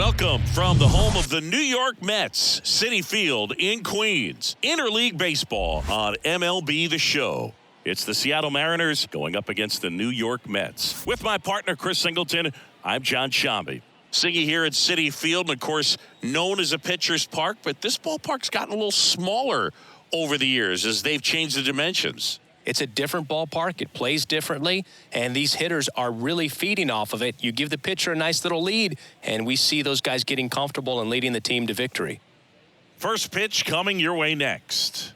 Welcome from the home of the New York Mets, Citi Field in Queens. Interleague baseball on MLB The Show. It's the Seattle Mariners going up against the New York Mets. With my partner, Chris Singleton, I'm John Shambi. Siggy here at Citi Field, and of course, known as a pitcher's park, but this ballpark's gotten a little smaller over the years as they've changed the dimensions. It's a different ballpark. It plays differently, and these hitters are really feeding off of it. You give the pitcher a nice little lead, and we see those guys getting comfortable and leading the team to victory. First pitch coming your way next.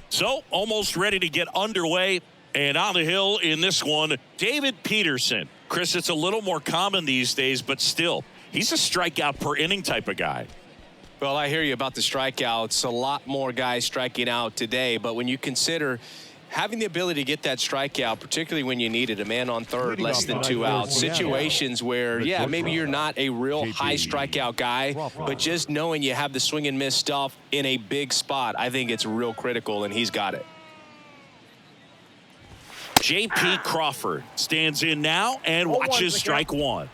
So, almost ready to get underway, and on the hill in this one, David Peterson. Chris, it's a little more common these days, but still, he's a strikeout per inning type of guy. Well, I hear you about the strikeouts. A lot more guys striking out today, but when you consider having the ability to get that strikeout, particularly when you need it, a man on third, less than 2 outs, situations where, yeah, maybe you're not a real high strikeout guy, but just knowing you have the swing and miss stuff in a big spot, I think it's real critical, and he's got it. J.P. Crawford stands in now and watches strike one.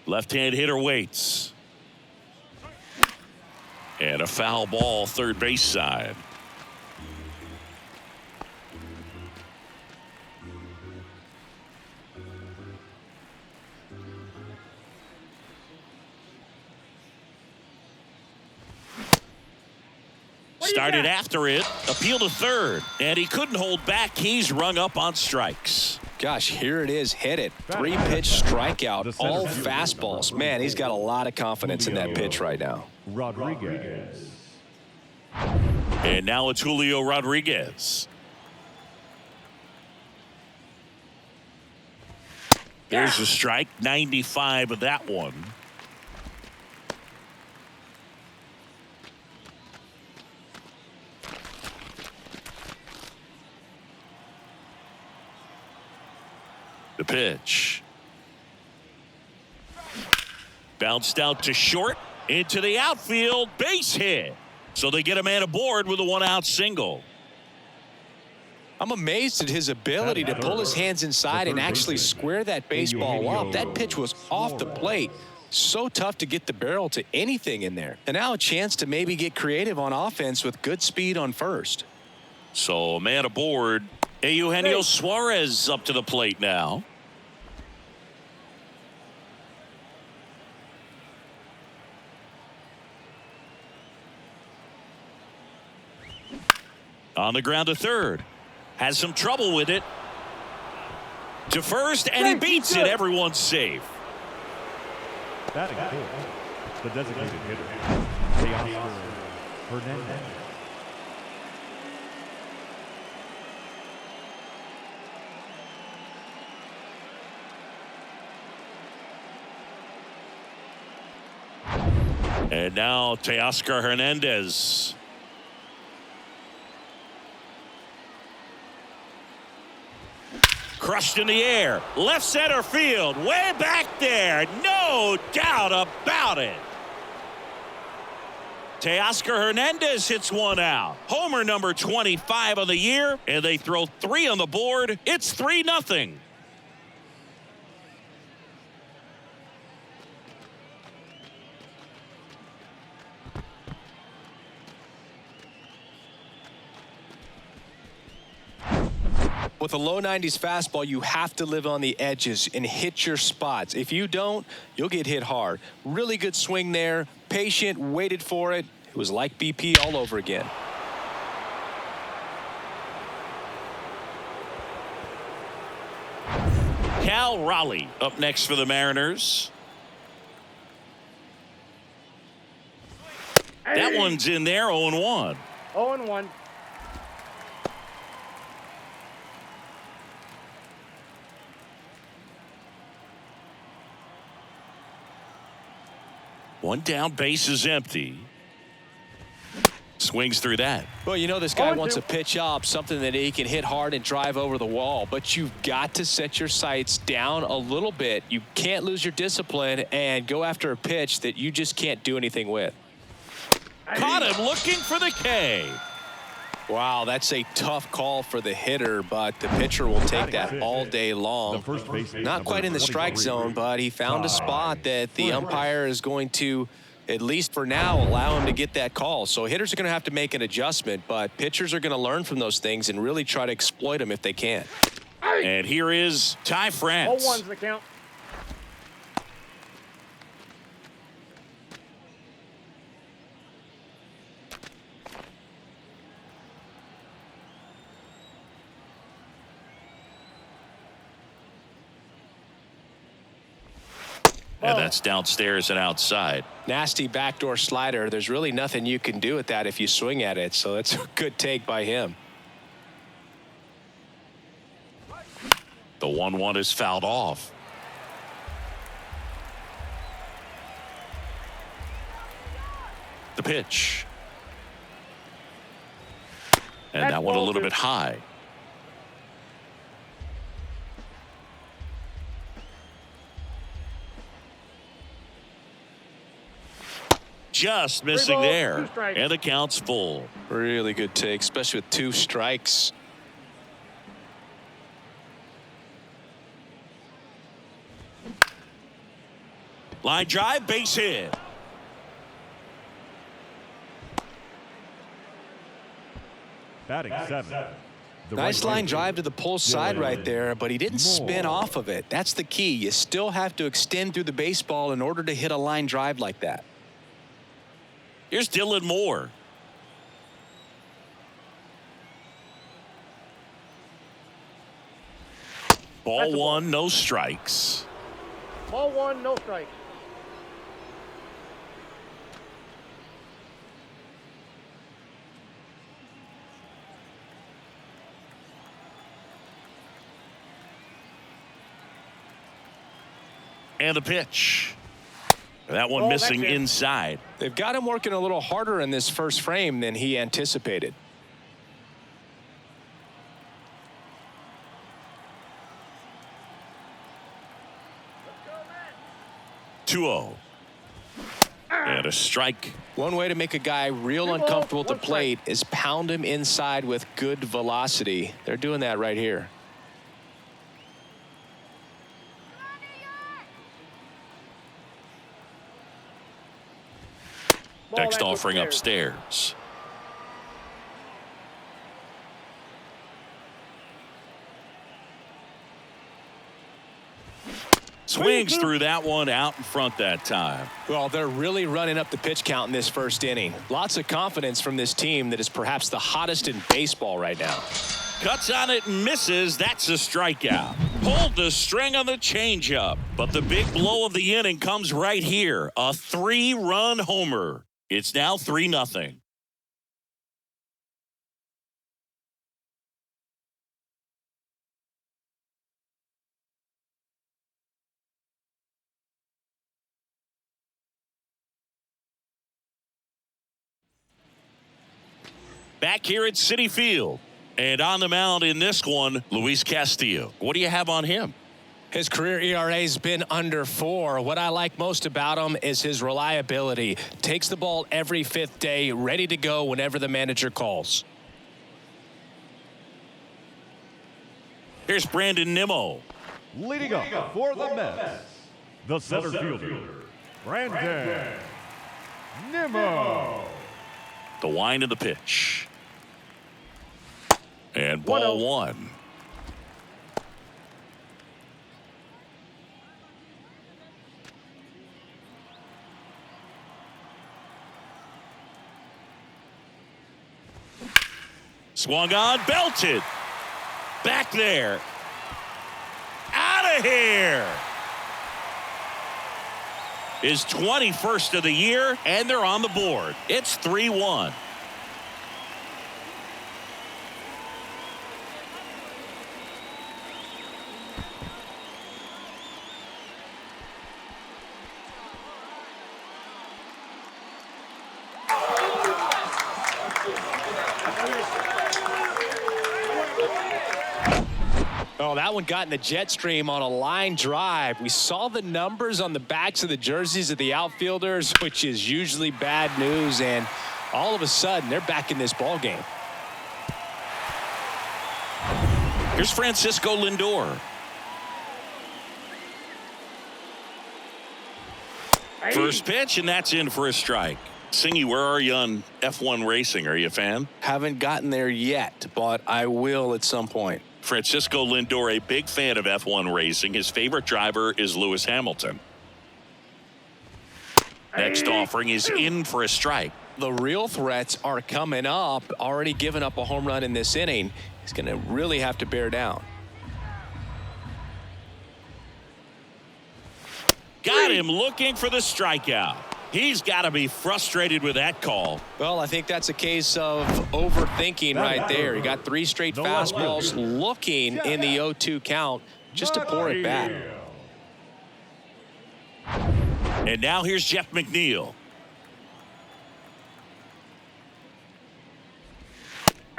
Left-hand hitter waits. And a foul ball third base side. Started after it, appeal to third, and he couldn't hold back. He's rung up on strikes. Gosh, here it is. Hit it. 3-pitch strikeout. All fastballs. Man, he's got a lot of confidence in that pitch right now. Rodriguez. And now it's Julio Rodriguez. There's a strike. 95 of that one. The pitch. Bounced out to short, into the outfield, base hit. So they get a man aboard with a 1-out single. I'm amazed at his ability to pull his hands inside and actually square that baseball up. That pitch was off the plate. So tough to get the barrel to anything in there. And now a chance to maybe get creative on offense with good speed on first. So a man aboard. Eugenio Suarez up to the plate now. On the ground to third. Has some trouble with it. To first, and he beats it. Everyone's safe. Batting fifth, the designated hitter, Teoscar Hernandez. And now Teoscar Hernandez. Crushed in the air. Left center field. Way back there. No doubt about it. Teoscar Hernandez hits one out. Homer number 25 of the year. And they throw 3 on the board. It's 3-0. With a low 90s fastball, you have to live on the edges and hit your spots. If you don't, you'll get hit hard. Really good swing there. Patient, waited for it. It was like BP all over again. Cal Raleigh up next for the Mariners. That one's in there, 0-1. 0-1. One down, base is empty. Swings through that. Well, you know this guy wants to pitch up, something that he can hit hard and drive over the wall, but you've got to set your sights down a little bit. You can't lose your discipline and go after a pitch that you just can't do anything with. Caught him looking for the K. Wow, that's a tough call for the hitter, but the pitcher will take that all day long. Not quite in the strike zone, but he found a spot that the umpire is going to, at least for now, allow him to get that call. So hitters are going to have to make an adjustment, but pitchers are going to learn from those things and really try to exploit them if they can. And here is Ty France. 0-1's the count. And that's downstairs and outside. Nasty backdoor slider. There's really nothing you can do with that if you swing at it. So that's a good take by him. The 1-1 is fouled off. The pitch. And that one a little bit high. Just missing there. And the count's full. Really good take, especially with 2 strikes. Line drive, base hit. Batting 7. Nice line drive to the pull side right there, but he didn't spin off of it. That's the key. You still have to extend through the baseball in order to hit a line drive like that. Here's Dylan Moore. Ball 1, no strikes. Ball 1, no strikes. And the pitch. That one missing inside. They've got him working a little harder in this first frame than he anticipated. Let's go, 2-0. And a strike. One way to make a guy real uncomfortable at the plate is pound him inside with good velocity. They're doing that right here. Next offering upstairs. Swings through that one out in front that time. Well, they're really running up the pitch count in this first inning. Lots of confidence from this team that is perhaps the hottest in baseball right now. Cuts on it and misses. That's a strikeout. Pulled the string on the changeup. But the big blow of the inning comes right here. A 3-run homer. It's now 3-0. Back here at Citi Field. And on the mound in this one, Luis Castillo. What do you have on him? His career ERA has been under 4. What I like most about him is his reliability. Takes the ball every 5th day, ready to go whenever the manager calls. Here's Brandon Nimmo. Leading up for the Mets, the center fielder, Brandon Nimmo. The wind of the pitch. And ball 1. Swung on, belted. Back there. Out of here. His 21st of the year, and they're on the board. It's 3-1. Oh, that one got in the jet stream on a line drive. We saw the numbers on the backs of the jerseys of the outfielders, which is usually bad news. And All of a sudden, they're back in this ball game. Here's Francisco Lindor. First pitch, and that's in for a strike. Singy, where are you on F1 racing? Are you a fan? Haven't gotten there yet, but I will at some point. Francisco Lindor, a big fan of F1 racing. His favorite driver is Lewis Hamilton. Next offering is in for a strike. The real threats are coming up. Already given up a home run in this inning. He's going to really have to bear down. Got him looking for the strikeout. He's got to be frustrated with that call. Well, I think that's a case of overthinking right there. He got 3 straight fastballs looking in the 0-2 count just to pour it back. And now here's Jeff McNeil.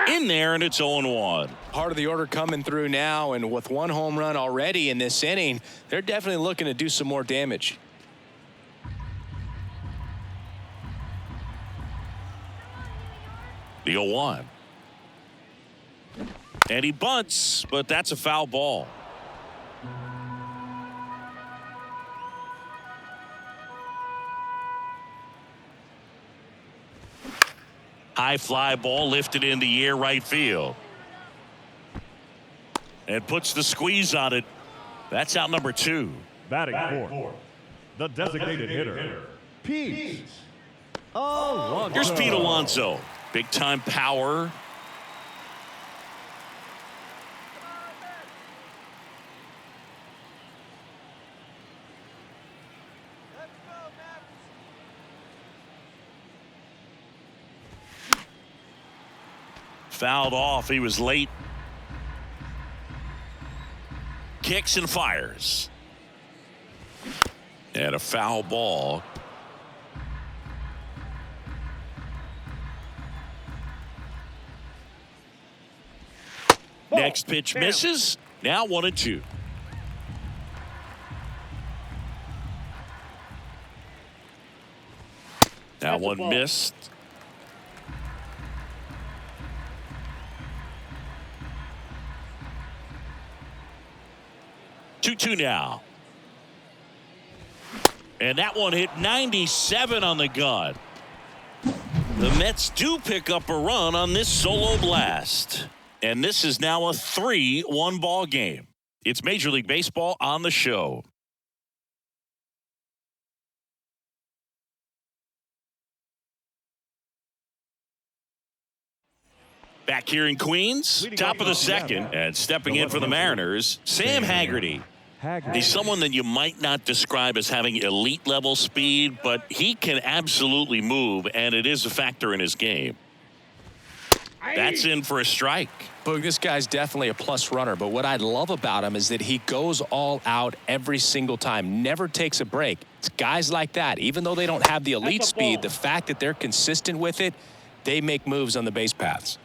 In there, and it's 0-1. Part of the order coming through now, and with 1 home run already in this inning, they're definitely looking to do some more damage. The 0-1. And he bunts, but that's a foul ball. High fly ball lifted in the air right field. And puts the squeeze on it. That's out number 2. Batting fourth, the designated hitter, Pete Alonso. Here's Pete Alonso. Big time power. Fouled off. He was late. Kicks and fires. And a foul ball. Next pitch misses. Now 1-2. Now one missed. Two now. And that one hit 97 on the gun. The Mets do pick up a run on this solo blast. And this is now a 3-1 ball game. It's Major League Baseball on the show. Back here in Queens, top of the second, and stepping in for the Mariners, Sam Haggerty. He's someone that you might not describe as having elite level speed, but he can absolutely move, and it is a factor in his game. That's in for a strike. Boog, this guy's definitely a plus runner, but what I love about him is that he goes all out every single time, never takes a break. It's guys like that, even though they don't have the elite speed, the fact that they're consistent with it, they make moves on the base paths.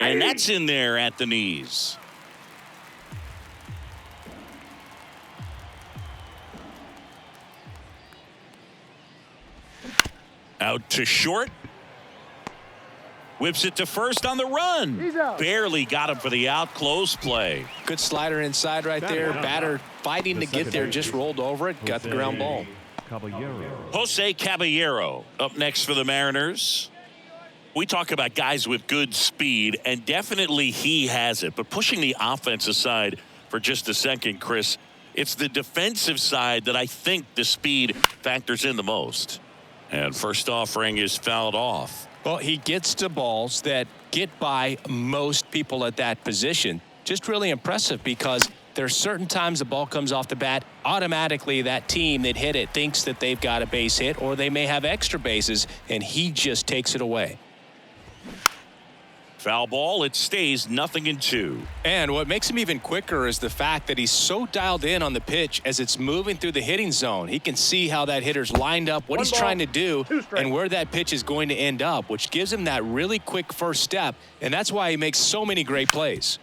And that's in there at the knees. Out to short. Whips it to first on the run. Barely got him for the out. Close play. Good slider inside right there. Batter fighting to get there. Just rolled over it. Got the ground ball. Jose Caballero up next for the Mariners. We talk about guys with good speed, and definitely he has it. But pushing the offense aside for just a second, Chris, it's the defensive side that I think the speed factors in the most. And first offering is fouled off. Well, he gets to balls that get by most people at that position. Just really impressive because there's certain times the ball comes off the bat, automatically that team that hit it thinks that they've got a base hit or they may have extra bases, and he just takes it away. Foul ball. It stays 0-2. And what makes him even quicker is the fact that he's so dialed in on the pitch as it's moving through the hitting zone. He can see how that hitter's lined up, what he's trying to do, and where that pitch is going to end up, which gives him that really quick first step, and that's why he makes so many great plays.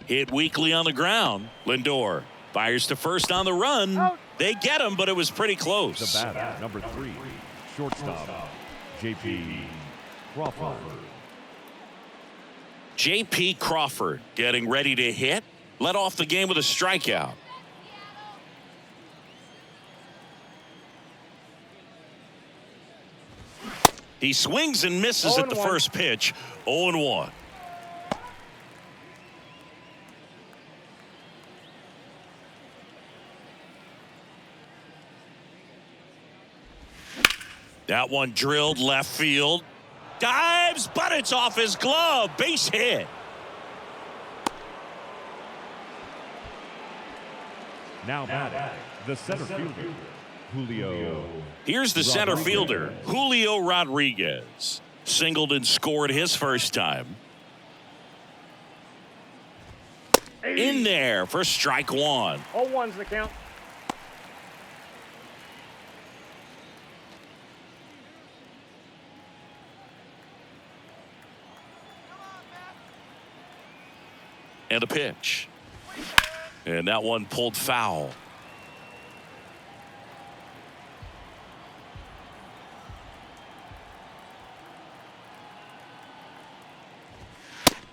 Hit weakly on the ground. Lindor fires to first on the run. They get him, but it was pretty close. The batter, number 3, shortstop, J.P. Crawford. J.P. Crawford getting ready to hit. Led off the game with a strikeout. He swings and misses at the first pitch. 0-1. That one drilled left field. Dives, but it's off his glove. Base hit. Now batting, the center fielder, Julio. Here's the center fielder, Julio Rodriguez. Singled and scored his first time. In there for strike one. 0-1's the count. And a pitch. And that one pulled foul.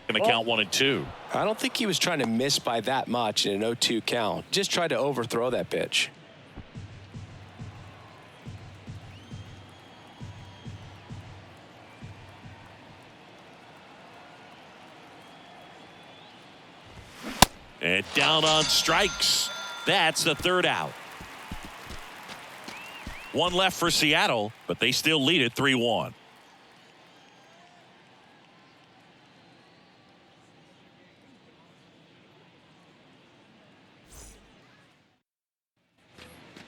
Going to count 1-2. I don't think he was trying to miss by that much in an 0-2 count. Just tried to overthrow that pitch. And down on strikes. That's the third out. One left for Seattle, but they still lead it 3-1.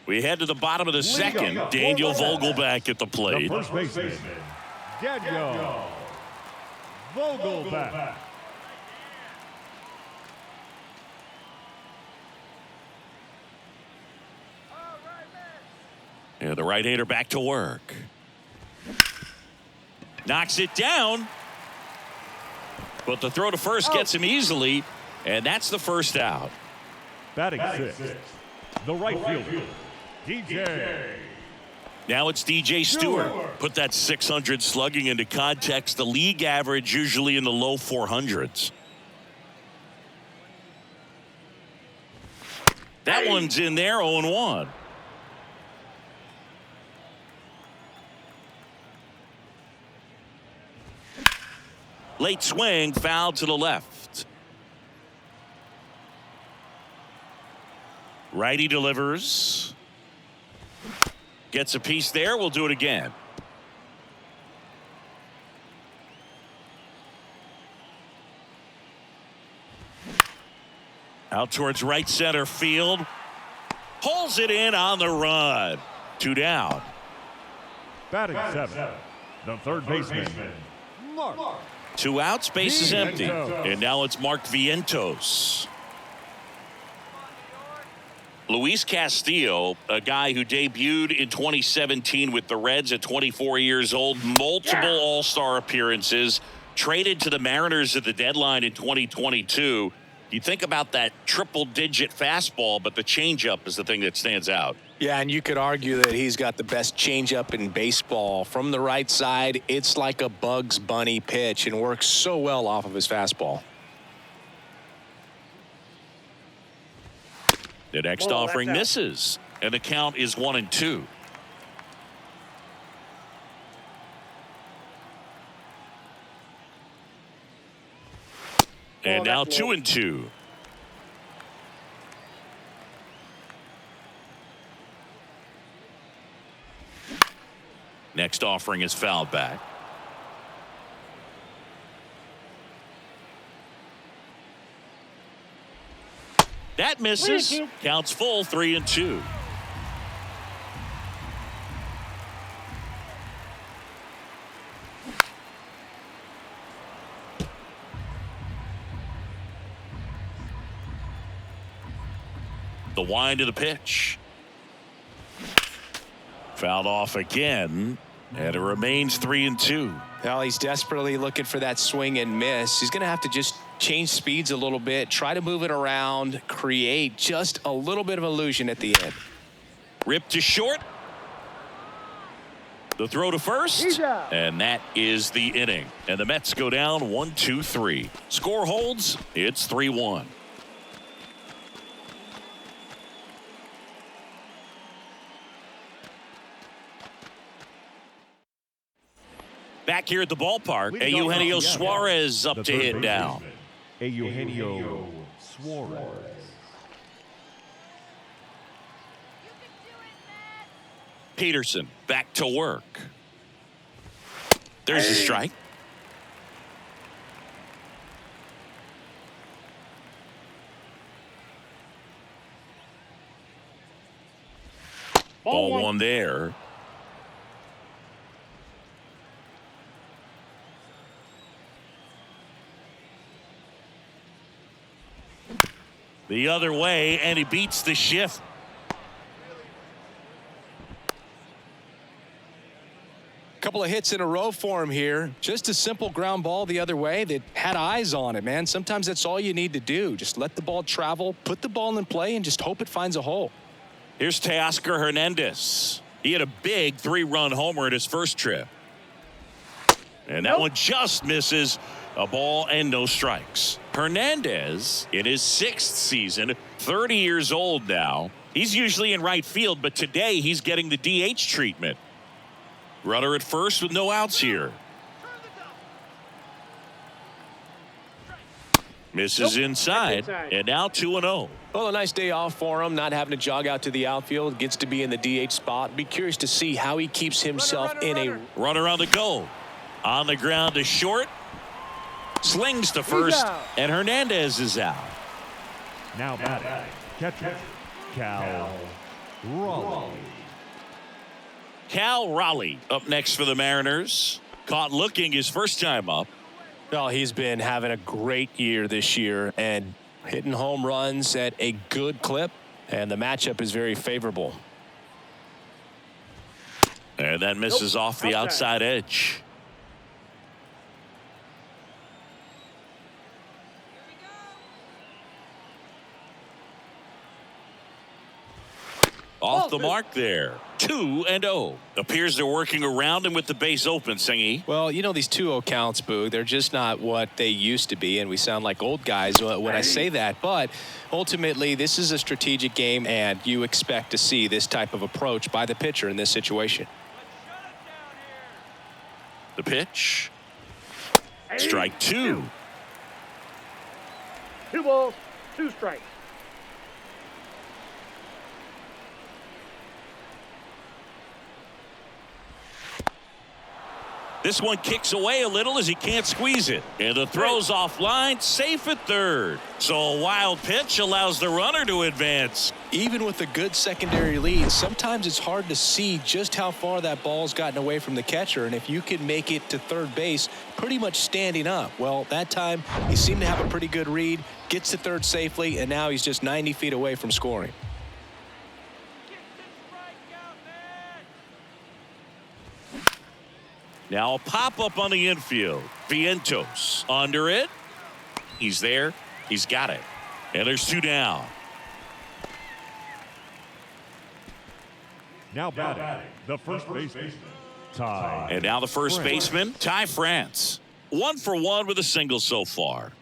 We head to the bottom of the second. Daniel Vogelback at the plate. The first baseman, Daniel Vogelback. And the right-hander back to work. Knocks it down. But the throw to first gets him easily. And that's the first out. Batting sixth, the right fielder, DJ. Now it's DJ Stewart. Put that 600 slugging into context. The league average usually in the low 400s. That one's in there, 0-1. Late swing, foul to the left. Righty delivers. Gets a piece there. We'll do it again. Out towards right center field. Pulls it in on the run. 2 down. Batting seventh, the third baseman, Mark. 2 outs, base is empty. And now it's Mark Vientos. Luis Castillo, a guy who debuted in 2017 with the Reds at 24 years old, multiple All-Star appearances, traded to the Mariners at the deadline in 2022. You think about that triple-digit fastball, but the changeup is the thing that stands out. Yeah, and you could argue that he's got the best changeup in baseball. From the right side, it's like a Bugs Bunny pitch and works so well off of his fastball. The next offering misses, and the count is 1-2. And now 2-2. Next offering is fouled back. That misses. Counts full, 3-2. The wind of the pitch. Fouled off again, and it remains 3-2. Well, he's desperately looking for that swing and miss. He's going to have to just change speeds a little bit, try to move it around, create just a little bit of illusion at the end. Rip to short. The throw to first, and that is the inning. And the Mets go down 1-2-3. Score holds. It's 3-1. Back here at the ballpark, Eugenio Suarez up to hit now. Eugenio Suarez. Peterson back to work. There's a strike. Ball one there. The other way, and he beats the shift. Couple of hits in a row for him here. Just a simple ground ball the other way that had eyes on it, man. Sometimes that's all you need to do. Just let the ball travel, put the ball in play, and just hope it finds a hole. Here's Teoscar Hernandez. He had a big 3-run homer in his first trip. And that one just misses. A ball and no strikes. Hernandez in his 6th season, 30 years old now. He's usually in right field, but today he's getting the DH treatment. Runner at first with no outs here. Misses inside, and now 2-0. Well, a nice day off for him, not having to jog out to the outfield. Gets to be in the DH spot. Be curious to see how he keeps himself in a runner on the go. On the ground to short. Slings to first, and Hernandez is out. Now batting, catcher, Cal Raleigh. Cal Raleigh up next for the Mariners. Caught looking his first time up. Well, he's been having a great year this year and hitting home runs at a good clip, and the matchup is very favorable. And that misses off the outside edge. Off the mark there. 2-0. Appears they're working around him with the base open, Singy. Well, you know, these 2-0 counts, Boog, they're just not what they used to be, and we sound like old guys when I say that. But ultimately, this is a strategic game, and you expect to see this type of approach by the pitcher in this situation. The pitch. Strike 2. 2 balls, 2 strikes. This one kicks away a little as he can't squeeze it. And the throw's offline, safe at third. So a wild pitch allows the runner to advance. Even with a good secondary lead, sometimes it's hard to see just how far that ball's gotten away from the catcher. And if you can make it to third base pretty much standing up, well, that time he seemed to have a pretty good read, gets to third safely, and now he's just 90 feet away from scoring. Now a pop-up on the infield. Vientos under it. He's there. He's got it. And there's 2 down. Now batting, the first baseman, Ty. And now the first baseman, Ty France. 1 for 1 with a single so far.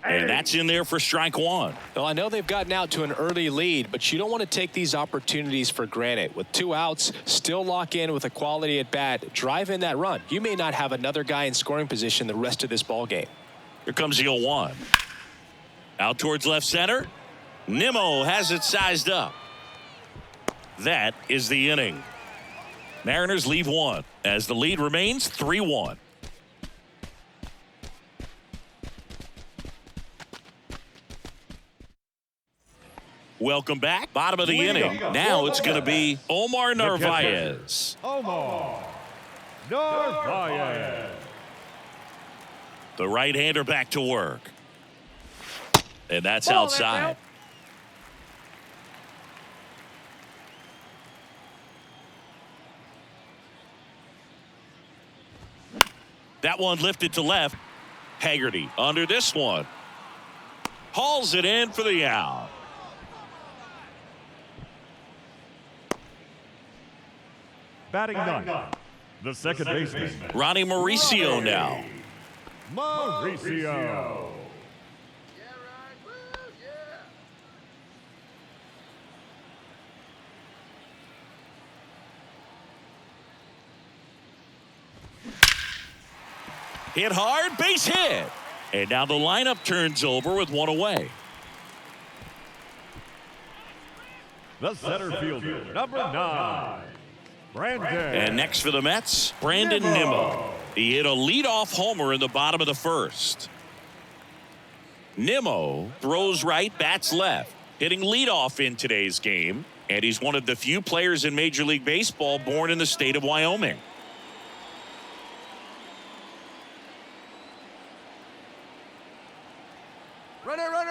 And that's in there for strike 1. Well, I know they've gotten out to an early lead, but you don't want to take these opportunities for granted. With 2 outs, still lock in with a quality at bat, drive in that run. You may not have another guy in scoring position the rest of this ball game. Here comes the 0-1. Out towards left center. Nimmo has it sized up. That is the inning. Mariners leave 1 as the lead remains 3-1. Welcome back. Bottom of the inning. Now it's going to be Omar Narvaez. Omar Narvaez. The right-hander back to work. And that's outside. That one lifted to left. Haggerty under this one. Hauls it in for the out. Batting ninth, the second baseman, Ronnie Mauricio now. Mauricio. Hit hard, base hit. And now the lineup turns over with one away. The center fielder, number 9, Brandon. And next for the Mets, Brandon Nimmo. He hit a leadoff homer in the bottom of the first. Nimmo throws right, bats left, hitting leadoff in today's game. And he's one of the few players in Major League Baseball born in the state of Wyoming.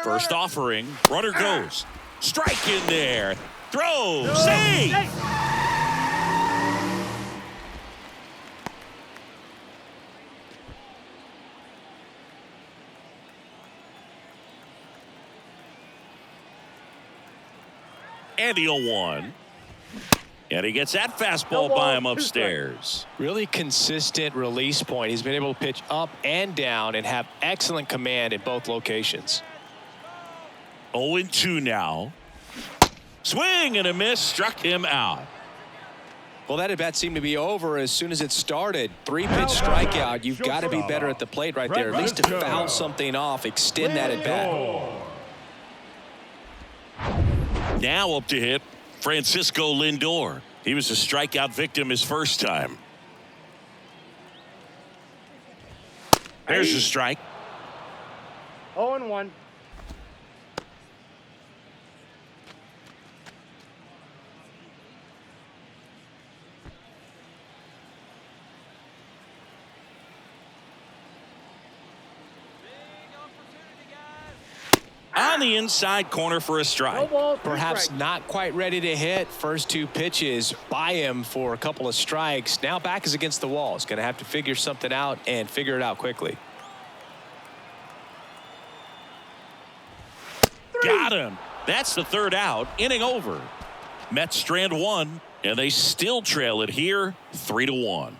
First offering, runner goes. Strike in there. Throw, save. And the 0-1. And he gets that fastball by him upstairs. Really consistent release point. He's been able to pitch up and down and have excellent command in both locations. 0-2 now. Swing and a miss, struck him out. Well, that at bat seemed to be over as soon as it started. 3-pitch strikeout. You've got to be better at the plate right there, at least to foul something off, extend that at bat. Now up to hit Francisco Lindor. He was a strikeout victim his first time. There's a strike. 0-1. On the inside corner for a strike. Perhaps not quite ready to hit. First 2 pitches by him for a couple of strikes. Now back is against the wall. He's going to have to figure something out and figure it out quickly. Got him. That's the 3rd out. Inning over. Mets strand 1, and they still trail it here 3-1.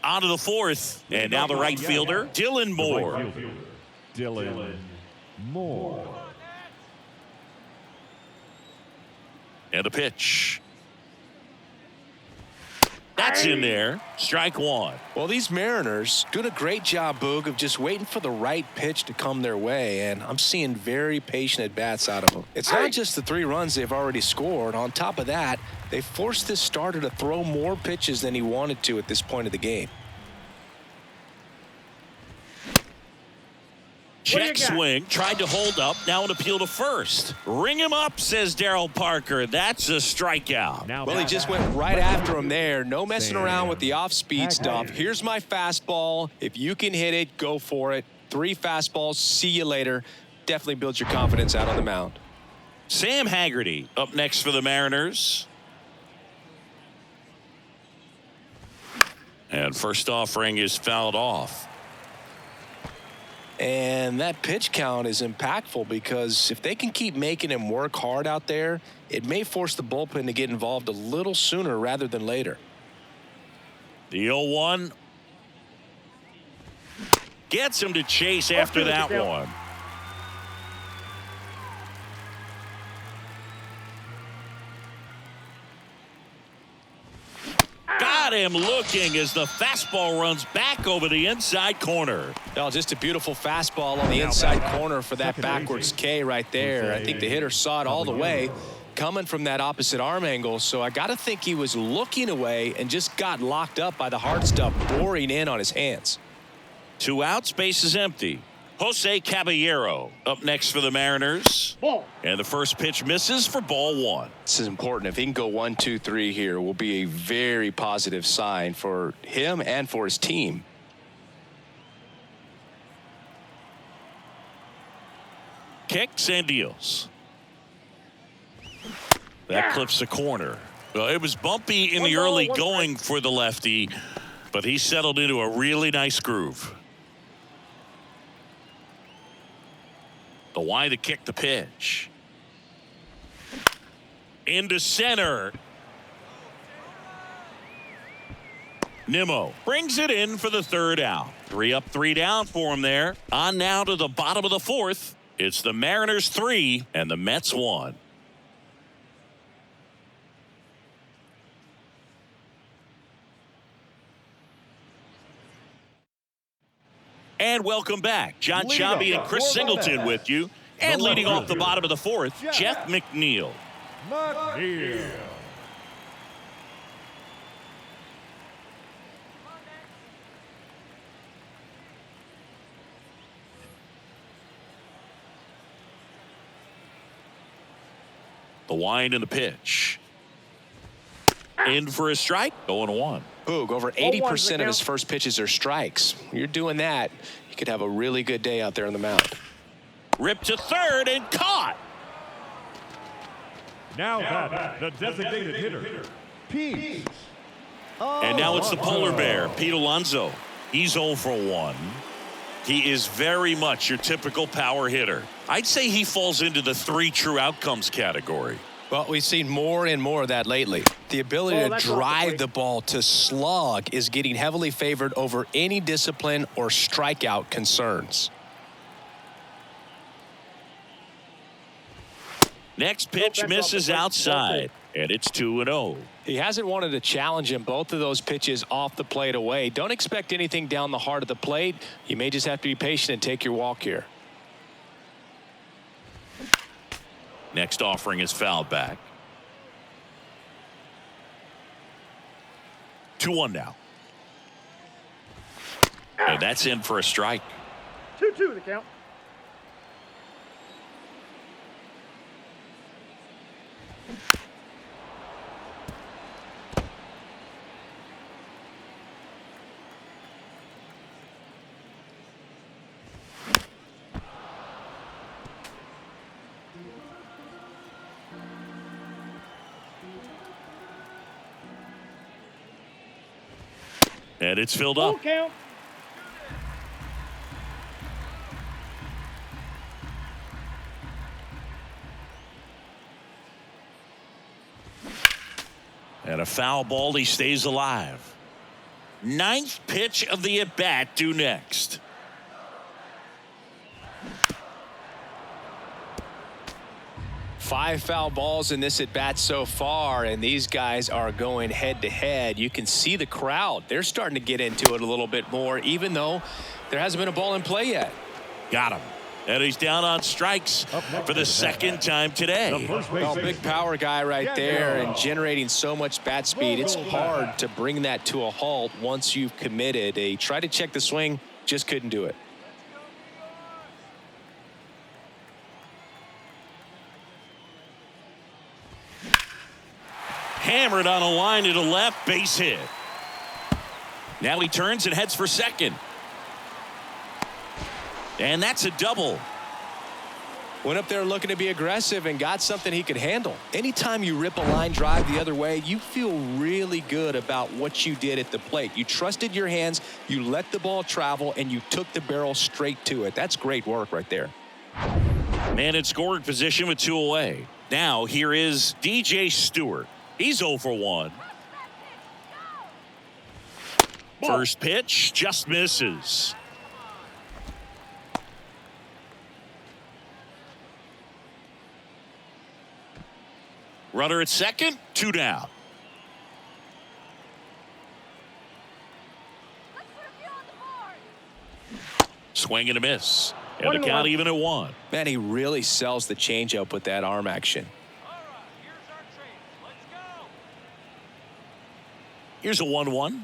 On to the 4th, and now the right fielder, Dylan Moore. Dylan Moore. And a pitch. That's in there. Strike 1. Well, these Mariners doing a great job, Boog, of just waiting for the right pitch to come their way, and I'm seeing very patient at-bats out of them. It's not just the 3 runs they've already scored. On top of that, they forced this starter to throw more pitches than he wanted to at this point of the game. Check swing, tried to hold up, now an appeal to first. Ring him up, says Darryl Parker. That's a strikeout. Well, he just went right after him there. No messing around with the off-speed stuff. Here's my fastball. If you can hit it, go for it. 3 fastballs, see you later. Definitely builds your confidence out on the mound. Sam Haggerty up next for the Mariners. And first offering is fouled off. And that pitch count is impactful because if they can keep making him work hard out there, it may force the bullpen to get involved a little sooner rather than later. The 0-1 gets him to chase after that one. Got him looking as the fastball runs back over the inside corner. Oh, just a beautiful fastball on the inside corner for that backwards K right there. I think the hitter saw it all the way coming from that opposite arm angle. So I got to think he was looking away and just got locked up by the hard stuff boring in on his hands. 2 outs, base is empty. Jose Caballero up next for the Mariners. Ball. And the first pitch misses for ball 1. This is important. If he can go 1, 2, 3 here, will be a very positive sign for him and for his team. Kicks and deals. That clips the corner. Well, it was bumpy in the early going for the lefty, but he settled into a really nice groove. The wide to kick the pitch. Into center. Nimmo brings it in for the third out. 3 up, 3 down for him there. On now to the bottom of the fourth. It's the Mariners 3 and the Mets 1. And welcome back. John Chabi and Chris Singleton with you. And leading off the bottom of the fourth, Jeff McNeil. The wind and the pitch. In for a strike. 0-1. Boog, over 80% of his first pitches are strikes. You're doing that, you could have a really good day out there on the mound. Ripped to third and caught. Now batting, the designated hitter, Pete. And now it's the polar bear, Pete Alonso. He's 0 for 1. He is very much your typical power hitter. I'd say he falls into the 3 true outcomes category. Well, we've seen more and more of that lately. The ability to drive the ball to slug is getting heavily favored over any discipline or strikeout concerns. Next pitch misses outside, and it's 2-0. He hasn't wanted to challenge him. Both of those pitches off the plate away. Don't expect anything down the heart of the plate. You may just have to be patient and take your walk here. Next offering is fouled back. 2-1 now. And that's in for a strike. 2-2 the count. And it's filled up. Full count. And a foul ball. He stays alive. 9th pitch of the at-bat due next. Five foul balls in this at-bat so far, and these guys are going head-to-head. You can see the crowd. They're starting to get into it a little bit more, even though there hasn't been a ball in play yet. Got him. And he's down on strikes for the second time today. Well, big power guy right there and generating so much bat speed. It's hard to bring that to a halt once you've committed. He tried to check the swing, just couldn't do it. Hammered on a line to the left, base hit. Now he turns and heads for second. And that's a double. Went up there looking to be aggressive and got something he could handle. Anytime you rip a line drive the other way, you feel really good about what you did at the plate. You trusted your hands, you let the ball travel, and you took the barrel straight to it. That's great work right there. Man in scoring position with 2 away. Now here is DJ Stewart. He's 0 for 1. First pitch just misses. Runner at second, 2 down. Swing and a miss. And the count even at 1. Man, he really sells the changeup with that arm action. Here's a 1-1.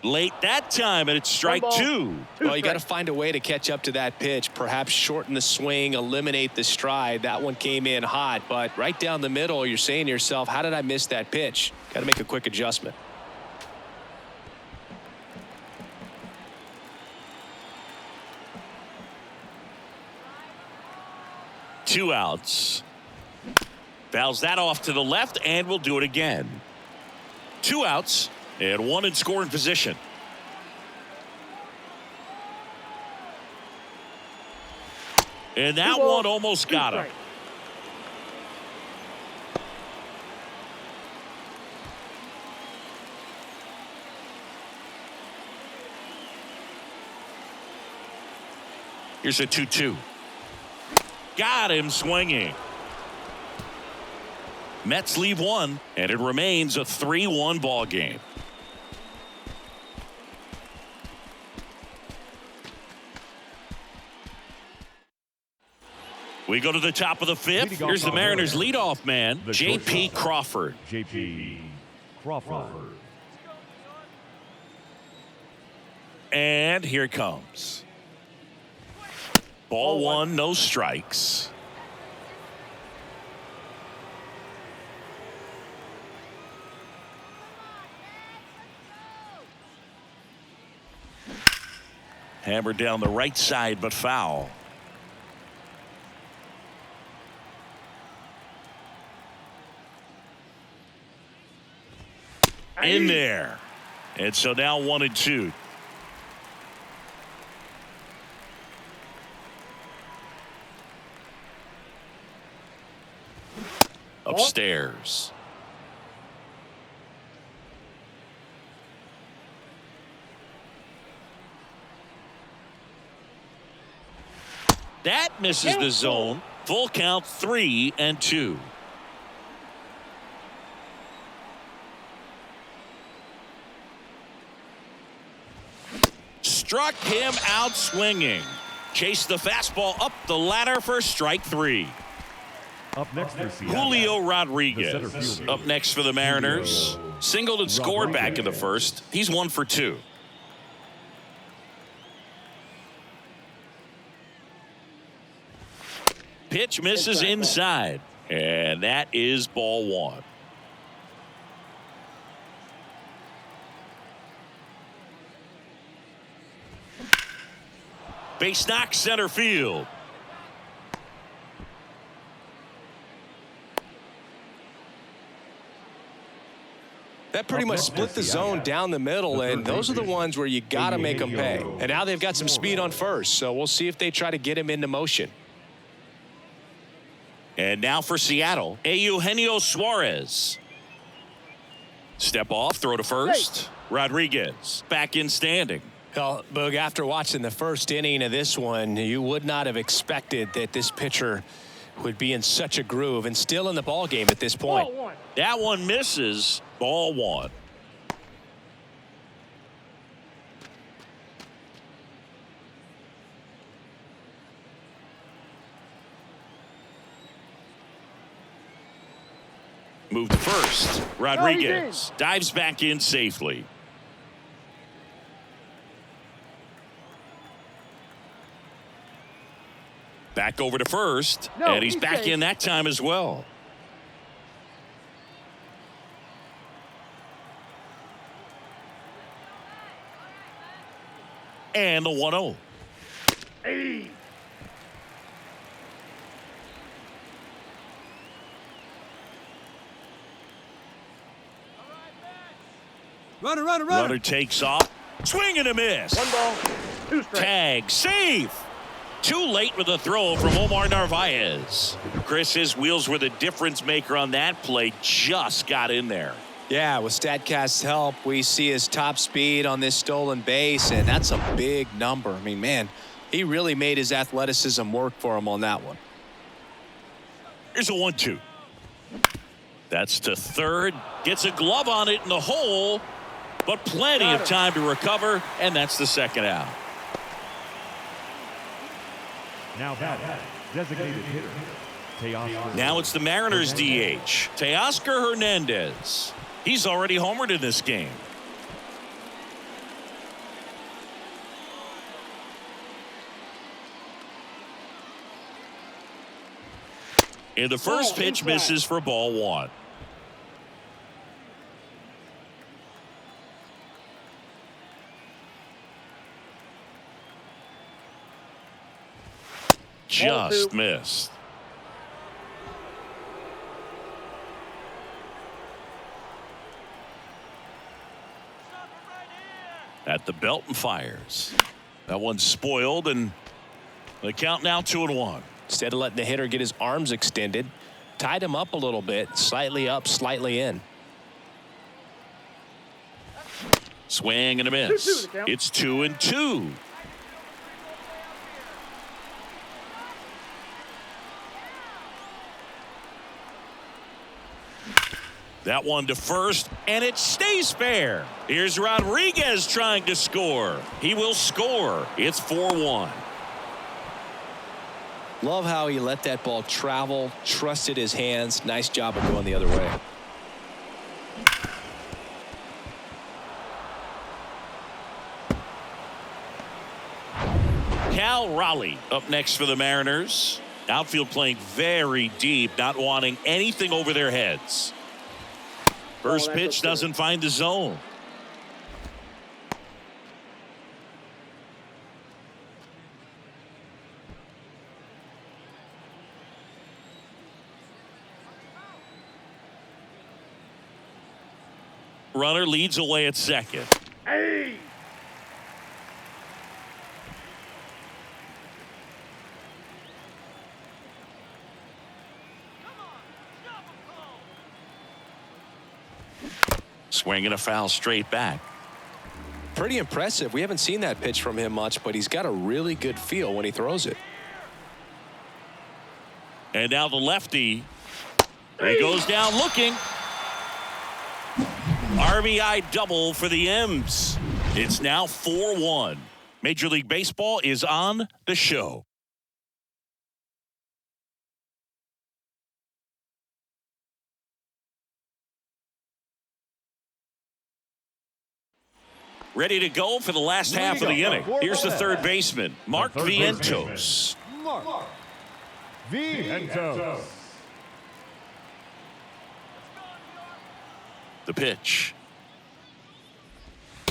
Late that time, and it's strike 2. Well, you got to find a way to catch up to that pitch. Perhaps shorten the swing, eliminate the stride. That one came in hot, but right down the middle, you're saying to yourself, how did I miss that pitch? Got to make a quick adjustment. Two outs. Fouls that off to the left, and we'll do it again. 2 outs and 1 in scoring position. And that one almost got him. Here's a 2-2. Got him swinging. Mets leave 1, and it remains a 3-1 ball game. We go to the top of the 5th. Here's the Mariners' leadoff man, J.P. Crawford. J.P. Crawford. And here it comes. Ball 1, no strikes. Hammered down the right side, but foul. In there. And so now 1-2. Upstairs. That misses the zone. Full count, 3-2. Struck him out swinging. Chased the fastball up the ladder for strike 3. Up next for Julio Rodriguez. Up next for the Mariners. Singled and scored back in the first. He's 1 for 2. Pitch misses inside. And that is ball 1. Base knock center field. That pretty much split the zone down the middle, and those are the ones where you got to make them pay. And now they've got some speed on first, so we'll see if they try to get him into motion. And now for Seattle, Eugenio Suarez. Step off, throw to first. Rodriguez back in standing. Well, Boog, after watching the first inning of this one, you would not have expected that this pitcher would be in such a groove and still in the ball game at this point. That one misses. Ball 1. Move to first. Rodriguez dives back in safely. Back over to first, and he's back in that time as well. And the 1-0. Hey. Runner takes off. Swing and a miss. 1 ball, 2 strikes. Tag, save. Too late with the throw from Omar Narvaez. Chris, his wheels were the difference maker on that play. Just got in there. Yeah, with StatCast's help, we see his top speed on this stolen base, and that's a big number. I mean, man, he really made his athleticism work for him on that one. Here's a 1-2. That's to third. Gets a glove on it in the hole, but plenty of time to recover, and that's the second out. Now that designated hitter, Teoscar. Now it's the Mariners DH, Teoscar Hernandez. He's already homered in this game. And the first pitch misses for ball 1. Just missed. At the belt and fires. That one's spoiled, and the count now 2-1. Instead of letting the hitter get his arms extended, tied him up a little bit, slightly up, slightly in. Swing and a miss. 2-2 the count. It's 2-2. That one to first, and it stays fair. Here's Rodriguez trying to score. He will score. It's 4-1. Love how he let that ball travel, trusted his hands. Nice job of going the other way. Cal Raleigh up next for the Mariners. Outfield playing very deep, not wanting anything over their heads. First pitch doesn't find the zone. Runner leads away at second. Hey! Swinging a foul straight back. Pretty impressive. We haven't seen that pitch from him much, but he's got a really good feel when he throws it. And now the lefty. He goes down looking. RBI double for the M's. It's now 4-1. Major League Baseball is on the show. Ready to go for the last half of the inning. Here's the third baseman, Mark Vientos. Mark Vientos. The pitch.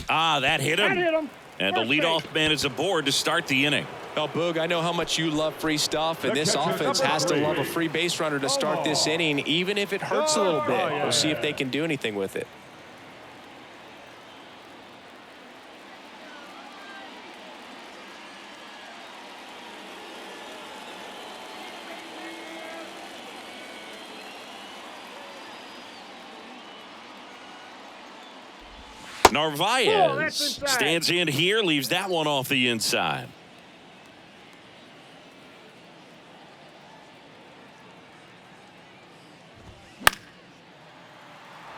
That hit That him. hit him. And the First leadoff base. man is aboard to start the inning. Well, Boog, I know how much you love free stuff, and The this catcher, offense number has to 3. love a free base runner to start this inning, even if it hurts a little bit. We'll see if they can do anything with it. Narvaez stands in here, leaves that one off the inside.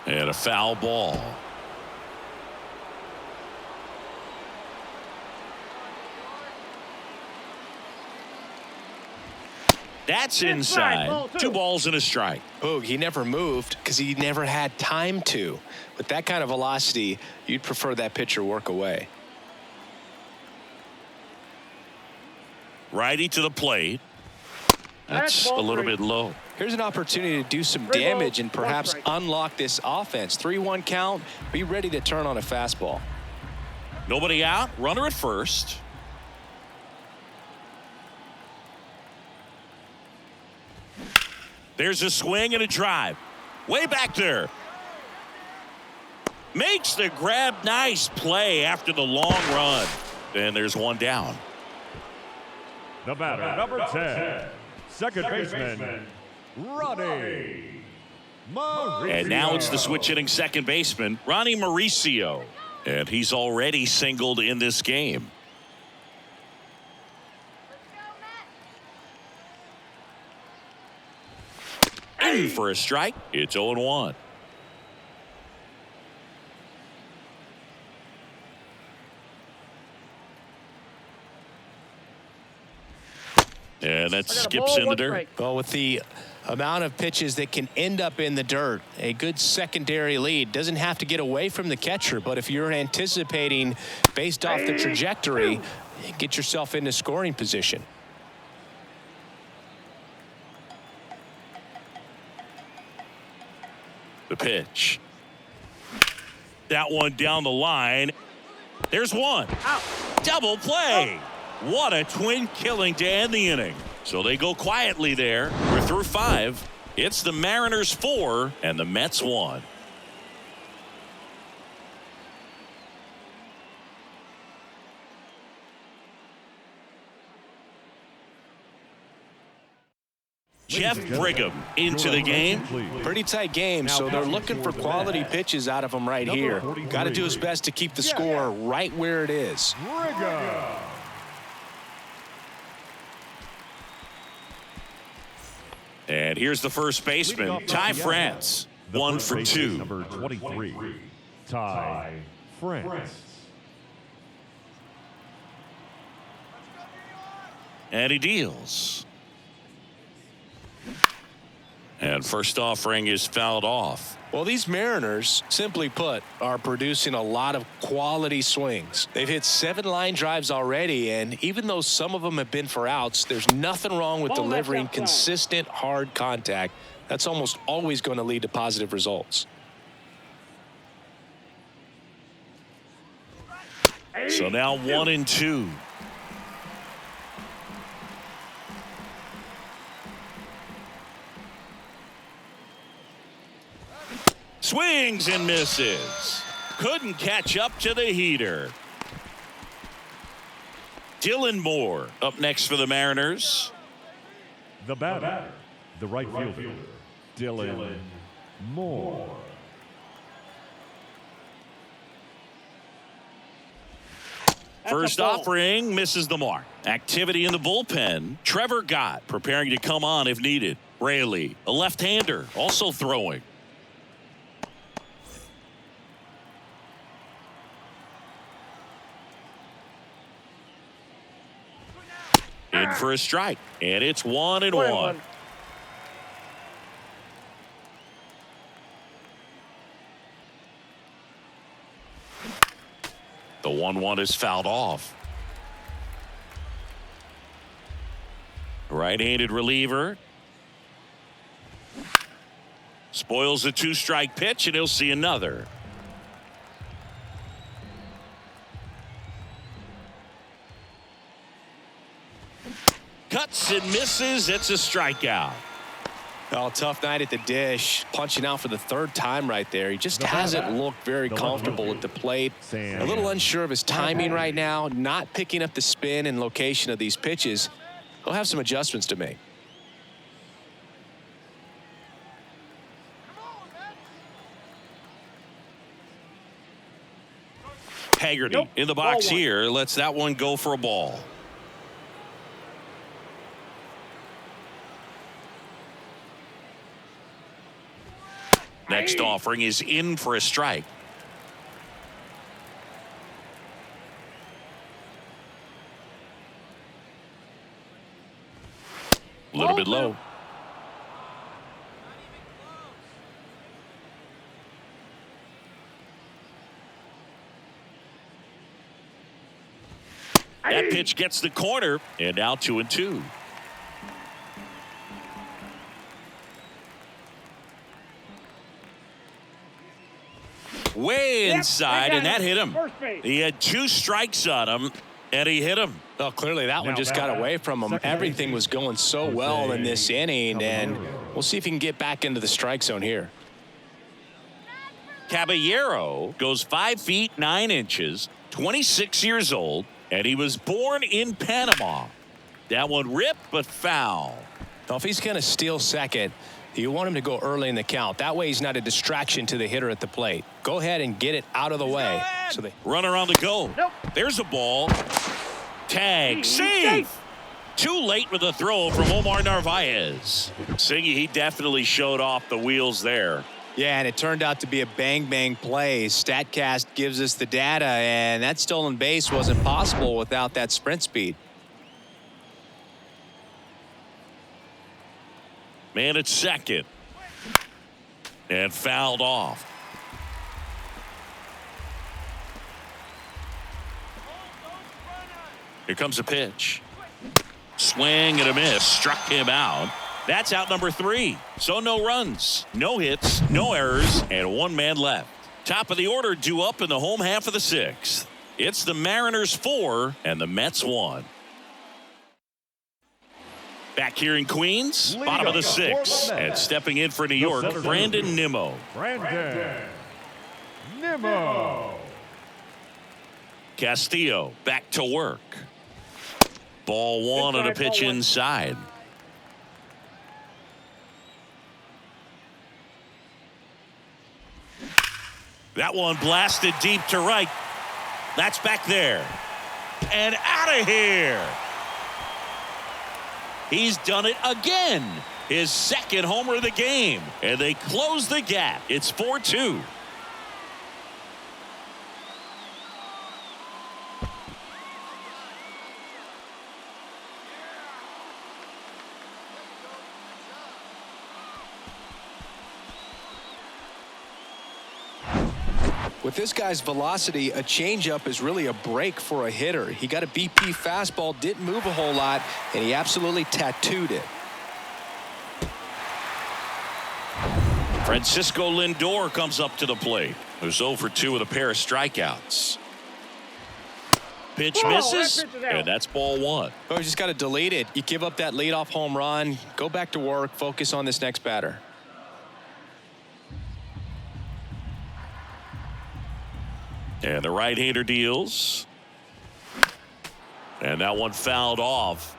And a foul ball. That's inside. Ball 2. 2 balls and a strike. Boog, he never moved because he never had time to. With that kind of velocity, you'd prefer that pitcher work away. Righty to the plate. That's a ball little 3. bit low. Here's an opportunity to do some 3 damage balls, and 1 perhaps strike. unlock this offense. 3-1 count. Be ready to turn on a fastball. Nobody out. Runner at first. There's a swing and a drive. Way back there. Makes the grab. Nice play after the long run. And there's one down. The batter, number 10. Second baseman, Ronnie Mauricio. And now it's the switch hitting second baseman, Ronnie Mauricio. And he's already singled in this game. In for a strike. It's 0-1. And that skips in the dirt. Well, with the amount of pitches that can end up in the dirt, a good secondary lead doesn't have to get away from the catcher, but if you're anticipating based off the trajectory, get yourself into scoring position. The pitch. That one down the line. There's one. Out. Double play. What a twin killing to end the inning. So they go quietly there. We're through 5. It's the Mariners 4 and the Mets 1. Jeff Brigham into the game. Pretty tight game, so they're looking for quality pitches out of him right here. Got to do his best to keep the score right where it is. And here's the first baseman, Ty France. 1 for 2. Number 23, Ty France. And he deals. And first offering is fouled off. Well, these Mariners, simply put, are producing a lot of quality swings. They've hit 7 line drives already, and even though some of them have been for outs, there's nothing wrong with delivering consistent, hard contact. That's almost always going to lead to positive results. So now 1 and 2. Swings and misses. Couldn't catch up to the heater. Dylan Moore up next for the Mariners. The batter, the right fielder, Dylan Moore. First offering misses the mark. Activity in the bullpen. Trevor Gott preparing to come on if needed. Raley, a left-hander, also throwing. In for a strike, and it's 1-1. The 1-1 is fouled off. Right-handed reliever. Spoils a 2-strike pitch, and he'll see another. Cuts and misses. It's a strikeout. Oh, tough night at the dish. Punching out for the 3rd time right there. He just hasn't looked very comfortable at the plate. A little unsure of his timing right now. Not picking up the spin and location of these pitches. He'll have some adjustments to make. Haggerty in the box here. Lets that one go for a ball. Next offering is in for a strike. A little bit low. That pitch gets the corner, and now 2-2. Way inside, and that hit him. He had 2 strikes on him, and he hit him. Well, clearly that one just got away from him. Everything was going so well in this inning, and we'll see if he can get back into the strike zone here. Caballero goes 5 feet 9 inches, 26 years old, and he was born in Panama. That one ripped, but foul. Now, if he's going to steal second, you want him to go early in the count. That way he's not a distraction to the hitter at the plate. Go ahead and get it out of the way. So they runner on the go. There's a ball. Tag. Save. Too late with the throw from Omar Narvaez. Singy, he definitely showed off the wheels there. Yeah, and it turned out to be a bang-bang play. StatCast gives us the data, and that stolen base wasn't possible without that sprint speed. Man at second. And fouled off. Here comes a pitch. Swing and a miss. Struck him out. That's out number 3. So no runs, no hits, no errors, and 1 man left. Top of the order due up in the home half of the 6th. It's the Mariners 4 and the Mets 1. Back here in Queens, bottom of the 6th. And stepping in for New York, Brandon Nimmo. Castillo back to work. Ball 1 on a pitch inside. That one blasted deep to right. That's back there. And out of here. He's done it again. His second homer of the game. And they close the gap. It's 4-2. With this guy's velocity, a changeup is really a break for a hitter. He got a BP fastball, didn't move a whole lot, and he absolutely tattooed it. Francisco Lindor comes up to the plate. Who's 0 for 2 with a pair of strikeouts. Pitch misses, and that's ball 1. Oh, you just got to delete it. You give up that leadoff home run, go back to work, focus on this next batter. And the right-hander deals. And that one fouled off.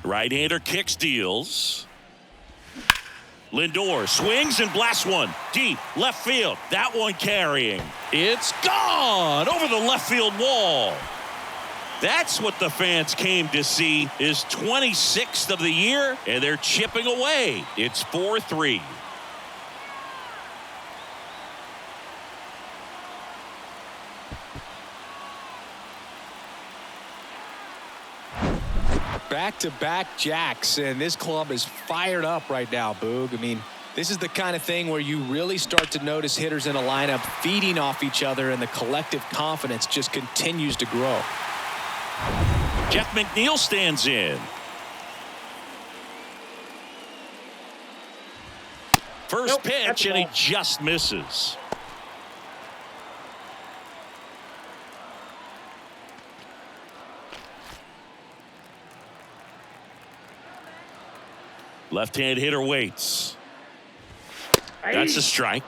Right-hander kicks, deals. Lindor swings and blasts one deep left field. That one carrying. It's gone over the left field wall. That's what the fans came to see. His 26th of the year, and they're chipping away. It's 4-3. Back-to-back jacks, and this club is fired up right now, Boog. I mean, this is the kind of thing where you really start to notice hitters in a lineup feeding off each other, and the collective confidence just continues to grow. Jeff McNeil stands in. First pitch, and he just misses. Left-hand hitter waits. That's a strike.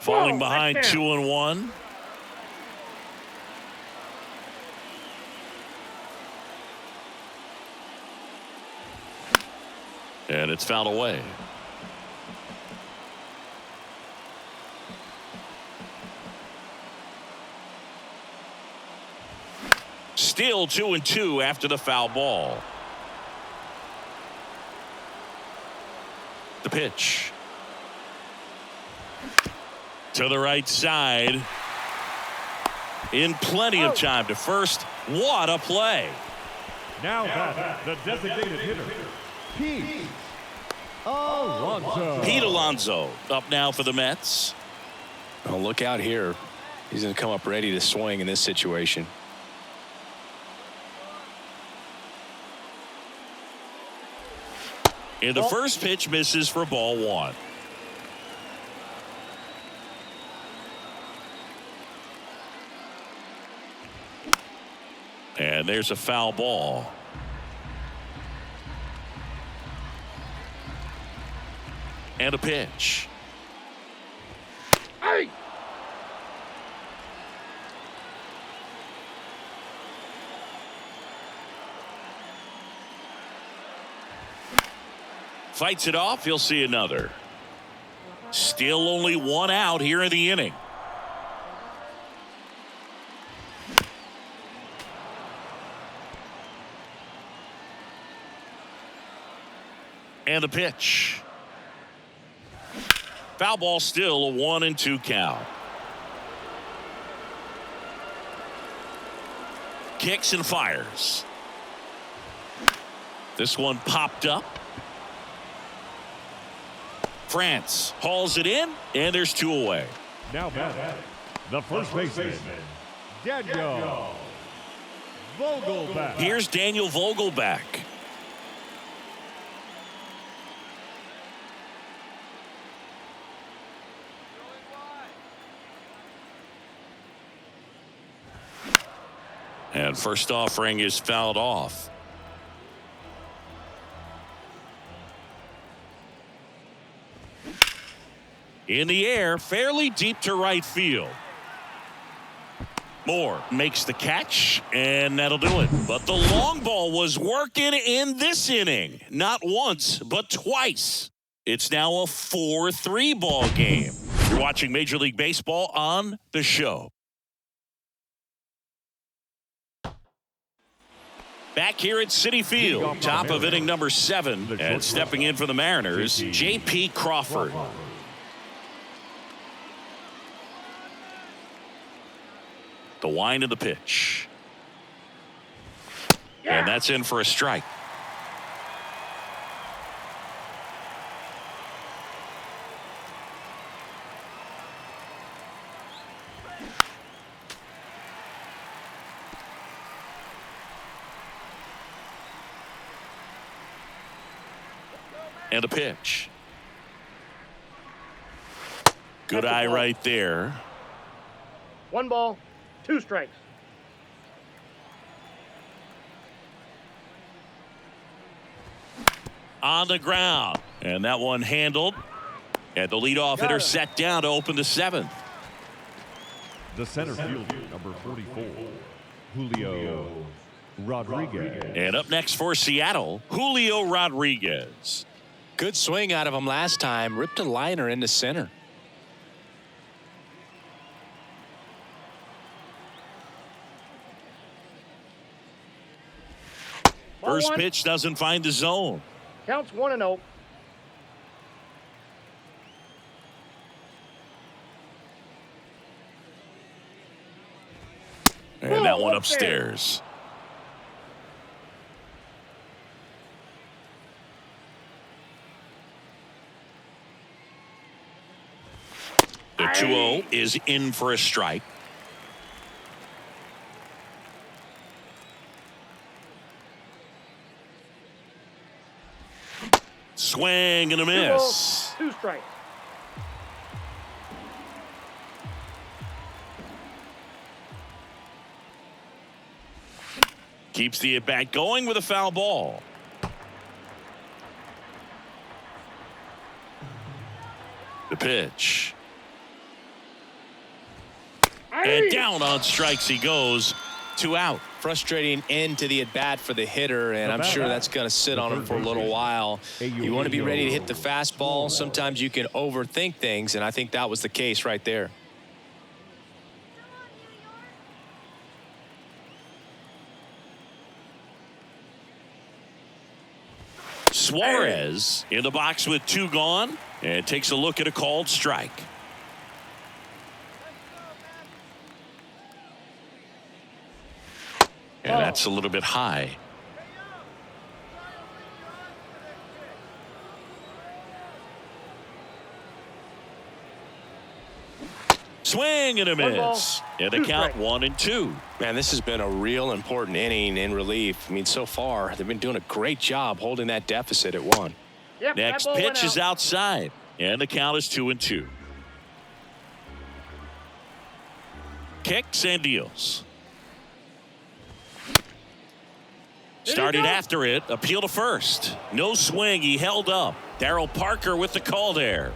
Falling behind 2-1. And it's fouled away. Still 2-2 after the foul ball. The pitch. To the right side. In plenty of time to first. What a play. Now batting, the designated hitter, Pete Alonso. Pete Alonso up now for the Mets. Oh, look out here. He's going to come up ready to swing in this situation. And the first pitch misses for ball 1. And there's a foul ball. And a pitch. Hey! Fights it off. He'll see another. Still only 1 out here in the inning. And the pitch. Foul ball, still a 1-2 count. Kicks and fires. This one popped up. France hauls it in, and there's 2 away. Now batting, the first baseman, Daniel Vogelback. Here's Daniel Vogelback. And first offering is fouled off. In the air, fairly deep to right field. Moore makes the catch, and that'll do it. But the long ball was working in this inning. Not once, but twice. It's now a 4-3 ball game. You're watching Major League Baseball on the show. Back here at Citi Field, top of inning number 7, and stepping in for the Mariners, J.P. Crawford. The wind of the pitch. And that's in for a strike. And a pitch. Good eye right there. 1 ball, 2 strikes. On the ground. And that one handled. And the leadoff hitter set down to open the 7th. The center fielder, number 44, Julio Rodriguez. And up next for Seattle, Julio Rodriguez. Good swing out of him last time. Ripped a liner into center. First pitch doesn't find the zone. Counts 1-0. And that one upstairs. The 2-0 is in for a strike. Swing and a miss. 2 strikes. Keeps the at-bat going with a foul ball. The pitch. And down on strikes he goes. 2 out. Frustrating end to the at-bat for the hitter, and I'm sure that's going to sit on him for a little while. You want to be ready to hit the fastball. Sometimes you can overthink things, and I think that was the case right there. Suarez in the box with 2 gone, and takes a look at a called strike. And that's a little bit high. Swing and a miss. And the count 1-2. Man, this has been a real important inning in relief. I mean, so far, they've been doing a great job holding that deficit at 1. Yep, next pitch is outside. And the count is 2-2. Kicks and deals. Started after it. Appeal to first. No swing. He held up. Darryl Parker with the call there.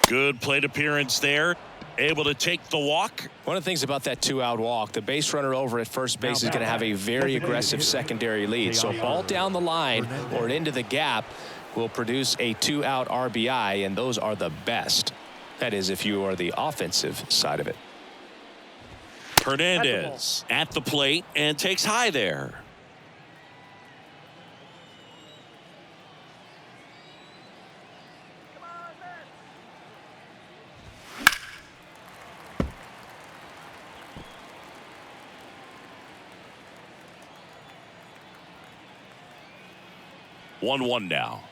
Good plate appearance there. Able to take the walk. One of the things about that 2-out walk, the base runner over at first base is going to have a very aggressive secondary lead. So ball down the line or into the gap will produce a 2-out RBI, and those are the best. That is, if you are the offensive side of it. Hernandez at the plate and takes high there. One now.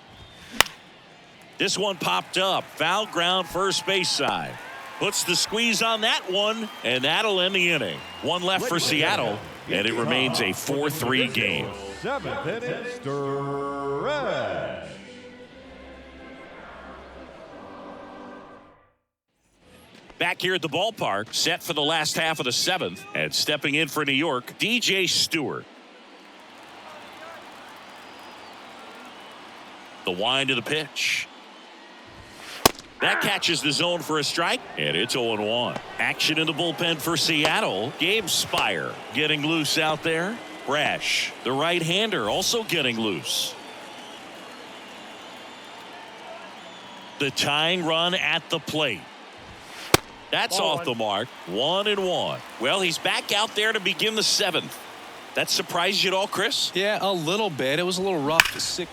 This one popped up. Foul ground first base side. Puts the squeeze on that one, and that'll end the inning. 1 left for Seattle, and it remains a 4-3 game. 7th inning stretch. Back here at the ballpark, set for the last half of the 7th, and stepping in for New York, DJ Stewart. The wind of the pitch. That catches the zone for a strike, and it's 0-1. Action in the bullpen for Seattle. Gabe Spire getting loose out there. Brash, the right-hander, also getting loose. The tying run at the plate. That's off the mark. 1-1. Well, he's back out there to begin the 7th. That surprised you at all, Chris? Yeah, a little bit. It was a little rough to see.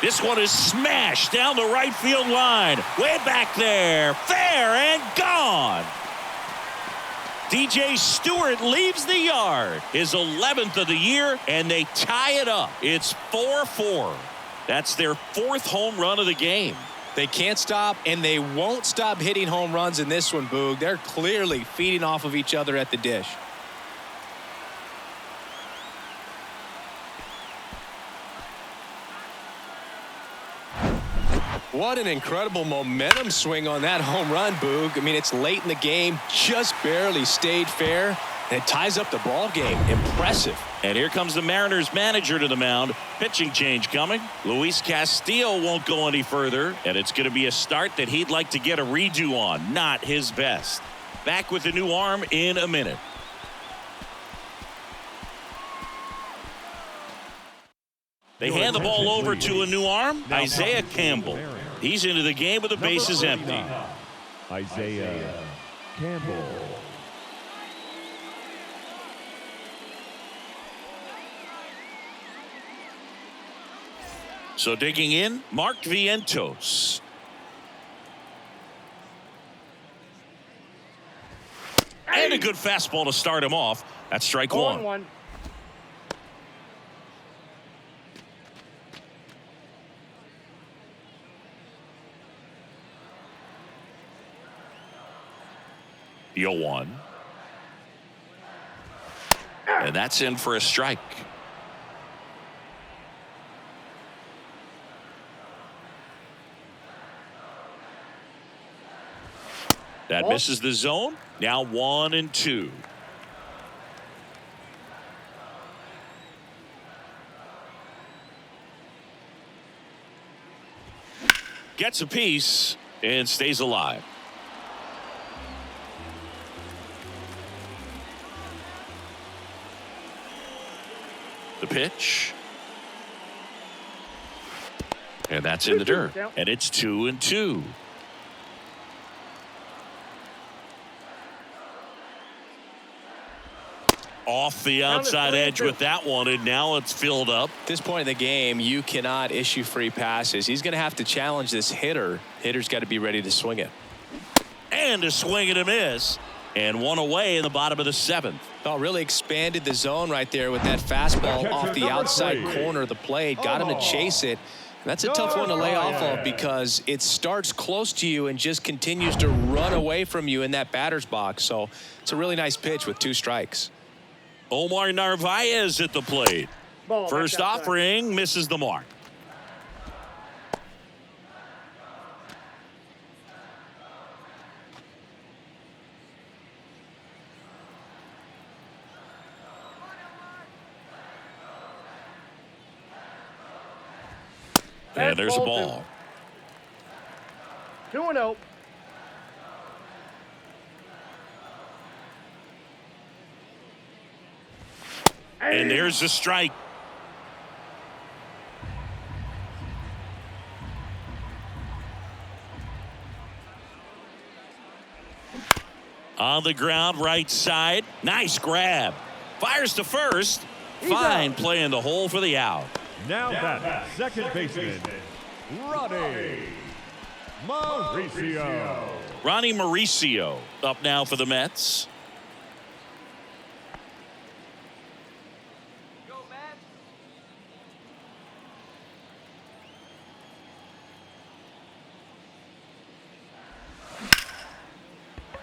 This one is smashed down the right field line. Way back there. Fair and gone. DJ Stewart leaves the yard. His 11th of the year, and they tie it up. It's 4-4. That's their 4th home run of the game. They can't stop, and they won't stop hitting home runs in this one, Boog. They're clearly feeding off of each other at the dish. What an incredible momentum swing on that home run, Boog. I mean, it's late in the game, just barely stayed fair, and it ties up the ball game. Impressive. And here comes the Mariners manager to the mound. Pitching change coming. Luis Castillo won't go any further, and it's going to be a start that he'd like to get a redo on. Not his best. Back with the new arm in a minute. They hand the ball over to a new arm, Isaiah Campbell. He's into the game with the bases empty. Isaiah Campbell. So digging in, Mark Vientos. And a good fastball to start him off. That's strike one. 1-1. The 0-1. And that's in for a strike. That misses the zone. Now 1-2. Gets a piece and stays alive. The pitch. And that's in the dirt. And it's 2-2. Off the outside edge with that one, and now it's filled up. At this point in the game, you cannot issue free passes. He's going to have to challenge this hitter. Hitter's got to be ready to swing it. And a swing and a miss. And one away in the bottom of the 7th. Oh, really expanded the zone right there with that fastball off the outside corner of the plate. Got him to chase it. And that's a tough one to lay off of because it starts close to you and just continues to run away from you in that batter's box. So it's a really nice pitch with 2 strikes. Omar Narvaez at the plate. First offering misses the mark. And there's a ball. 2-0. And there's the strike. On the ground, right side. Nice grab. Fires to first. Fine play in the hole for the out. Now that second baseman, Ronnie Mauricio. Ronnie Mauricio up now for the Mets.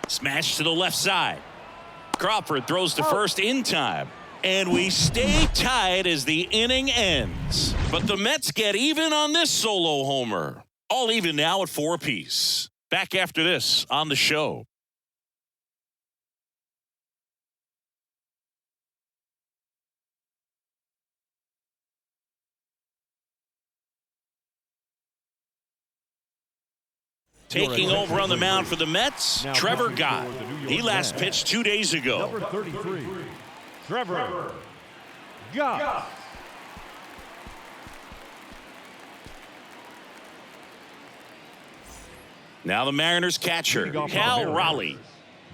Smash to the left side. Crawford throws to first in time. And we stay tied as the inning ends. But the Mets get even on this solo homer. All even now at 4 apiece. Back after this on the show. Taking over on the mound for the Mets, Now Trevor pitching Gott. for the New York He last Mets, pitched 2 days ago. Number 33, Trevor Gott. Now the Mariners catcher, Leading off Cal the Mariners, Raleigh.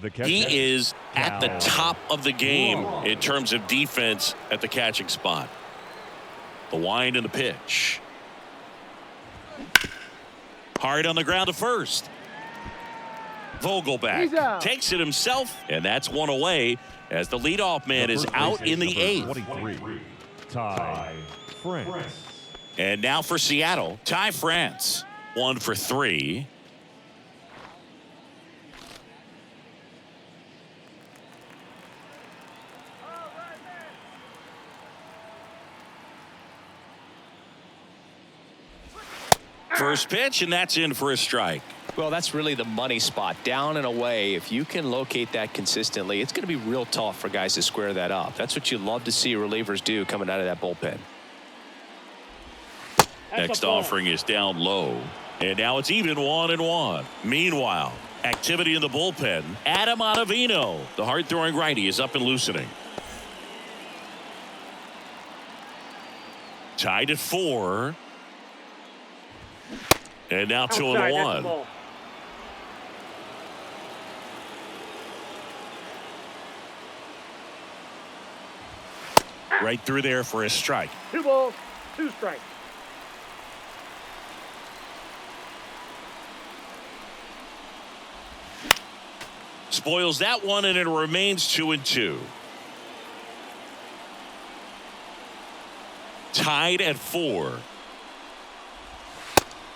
the catcher, He is at the Cal top of the game Raleigh. in terms of defense at the catching spot. The wind and the pitch. Hard on the ground to first. He's out. Vogelback takes it himself, and that's one away as the leadoff man The is first out base in the number eighth. 23, Ty France. And now for Seattle, Ty France. 1 for 3. First pitch, and that's in for a strike. Well, that's really the money spot, down and away. If you can locate that consistently, it's going to be real tough for guys to square that up. That's what you love to see relievers do coming out of that bullpen. Next offering is down low. And now it's even 1-1. Meanwhile, activity in the bullpen. Adam Ottavino, the hard-throwing righty, is up and loosening. Tied at 4. And now 2-1. Right through there for a strike. 2 balls, 2 strikes. Spoils that one, and it remains 2-2. Tied at 4.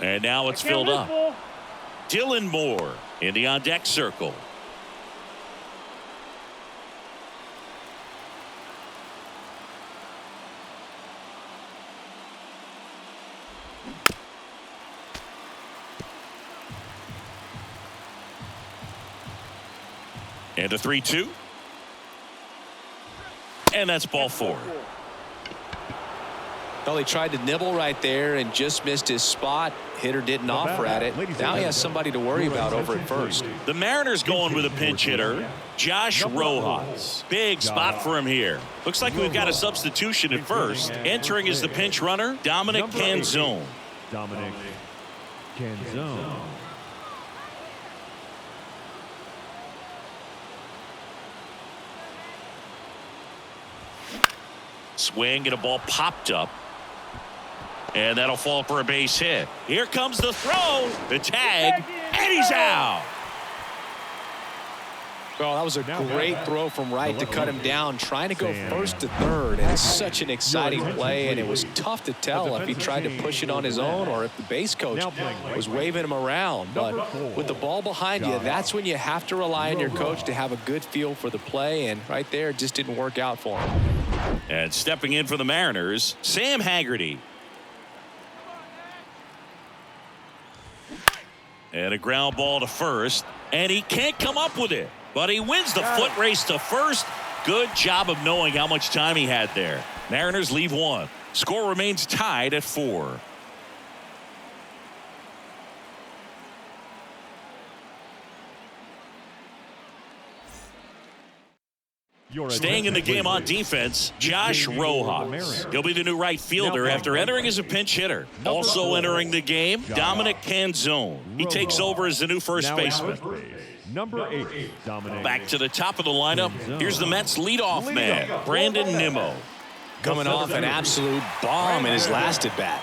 And now it's filled up. Dylan Moore in the on-deck circle. And a 3-2. And that's ball 4. Well, he tried to nibble right there and just missed his spot. Hitter didn't offer at it. Now he has somebody to worry about over at first. The Mariners going with a pinch hitter, Josh Rojas. Big spot for him here. Looks like we've got a substitution at first. Entering is the pinch runner, Dominic Canzone. Dominic Canzone. Swing and a ball popped up. And that'll fall for a base hit. Here comes the throw, the tag, and he's out. Well, that was a great throw from right to cut him down, trying to go first to third. And it's such an exciting play, and it was tough to tell if he tried to push it on his own or if the base coach was waving him around. But with the ball behind you, that's when you have to rely on your coach to have a good feel for the play, and right there, it just didn't work out for him. And stepping in for the Mariners, Sam Haggerty. And a ground ball to first, and he can't come up with it. But he wins the foot race to first. Good job of knowing how much time he had there. Mariners leave 1. Score remains tied at 4. Staying in the game on defense, Josh Rojas. He'll be the new right fielder after entering as a pinch hitter. Also entering the game, Dominic Canzone. He takes over as the new first baseman. Number 8, Dominic. Back to the top of the lineup. Here's the Mets leadoff man, Brandon Nimmo. Coming off an absolute bomb in his last at bat.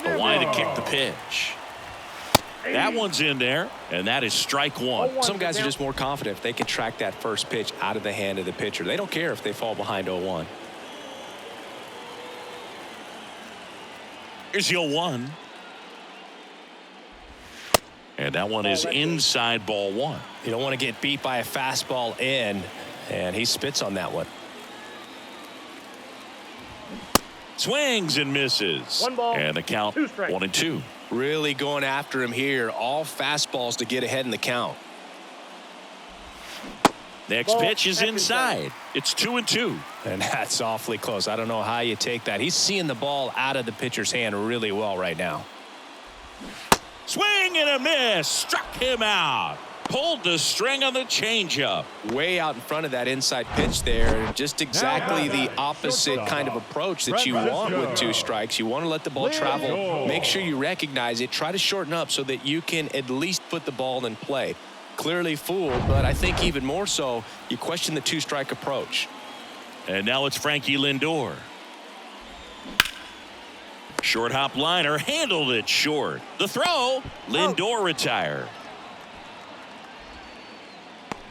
A line to kick the pitch. That one's in there, and that is strike 1. Some guys are just more confident if they can track that first pitch out of the hand of the pitcher. They don't care if they fall behind 0-1. Here's the 0-1. And that one is inside ball 1. You don't want to get beat by a fastball in, and he spits on that one. Swings and misses. 1 ball, and the count 2 strikes. 1-2. Really going after him here. All fastballs to get ahead in the count. Next pitch is inside. It's 2-2. And that's awfully close. I don't know how you take that. He's seeing the ball out of the pitcher's hand really well right now. Swing and a miss. Struck him out. Pulled the string on the changeup. Way out in front of that inside pitch there. Just exactly the opposite kind of approach that you want with 2 strikes. You want to let the ball travel. Make sure you recognize it. Try to shorten up so that you can at least put the ball in play. Clearly fooled, but I think even more so, you question the 2-strike approach. And now it's Frankie Lindor. Short hop liner, handled it short. The throw, Lindor retired.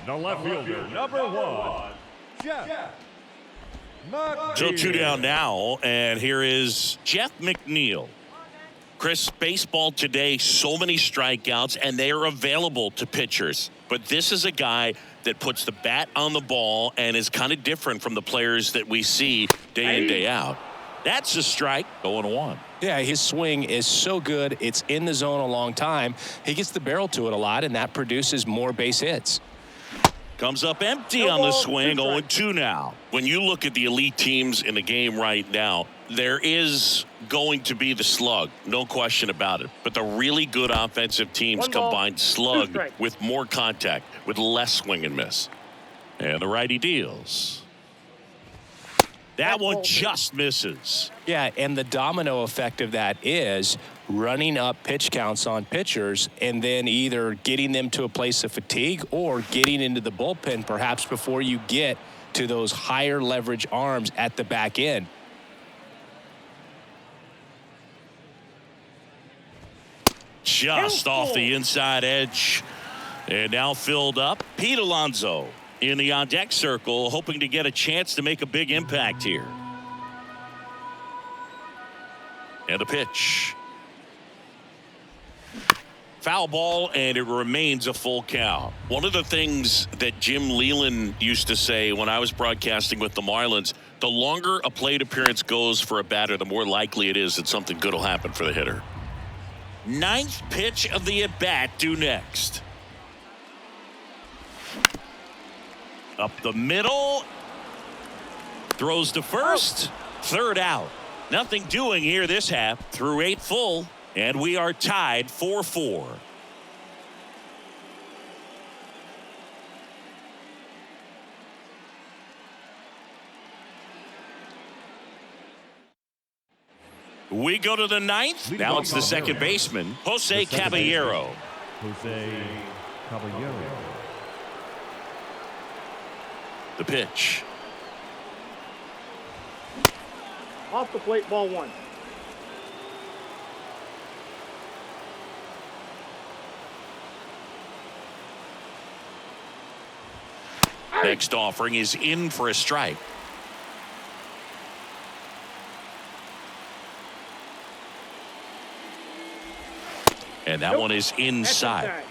The left fielder, number 1, Jeff McNeil. So 2 down now, and here is Jeff McNeil. Chris, baseball today, so many strikeouts, and they are available to pitchers. But this is a guy that puts the bat on the ball and is kind of different from the players that we see day in, day out. That's a strike, 0-1. Yeah, his swing is so good. It's in the zone a long time. He gets the barrel to it a lot, and that produces more base hits. Comes up empty on the swing, 0-2 now. When you look at the elite teams in the game right now, there is going to be the slug, no question about it. But the really good offensive teams combine slug with more contact, with less swing and miss. And the righty deals. That one just misses. Yeah, and the domino effect of that is running up pitch counts on pitchers and then either getting them to a place of fatigue or getting into the bullpen perhaps before you get to those higher leverage arms at the back end. Just off the inside edge. And now filled up. Pete Alonso in the on-deck circle, hoping to get a chance to make a big impact here. And a pitch. Foul ball, and it remains a full count. One of the things that Jim Leland used to say when I was broadcasting with the Marlins, the longer a plate appearance goes for a batter, the more likely it is that something good will happen for the hitter. 9th pitch of the at-bat due next. Up the middle. Throws to first. 3rd out. Nothing doing here this half. Through 8 full. And we are tied 4-4. We go to the 9th. Now it's the second baseman, Jose Caballero. Jose Caballero. The pitch. Off the plate, ball 1. Next offering is in for a strike. And that one is inside.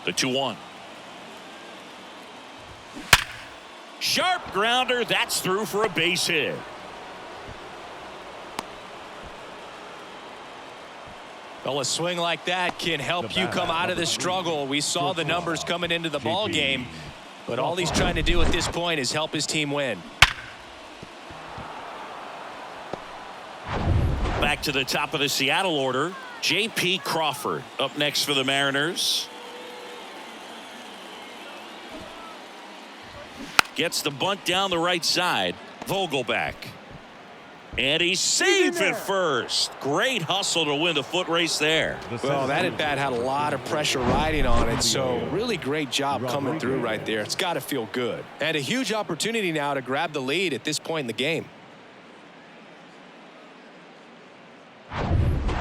The 2-1. Sharp grounder. That's through for a base hit. Well, a swing like that can help you come out of the struggle. We saw the numbers coming into the ball game, but all he's trying to do at this point is help his team win. Back to the top of the Seattle order. J.P. Crawford up next for the Mariners. Gets the bunt down the right side. Vogelback. And he's safe at first. Great hustle to win the foot race there. Well, that at bat had a lot of pressure riding on it, so really great job coming through right there. It's got to feel good. And a huge opportunity now to grab the lead at this point in the game.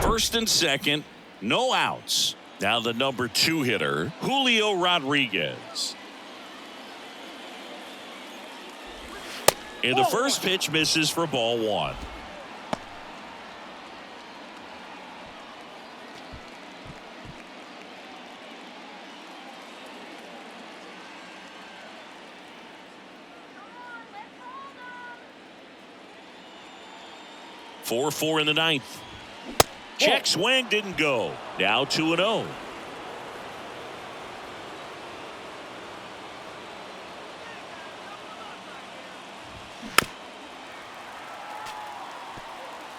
First and second, no outs. Now the number 2 hitter, Julio Rodriguez. And the first pitch misses for ball 1. Four in the 9th. Check swing didn't go. Now 2-0.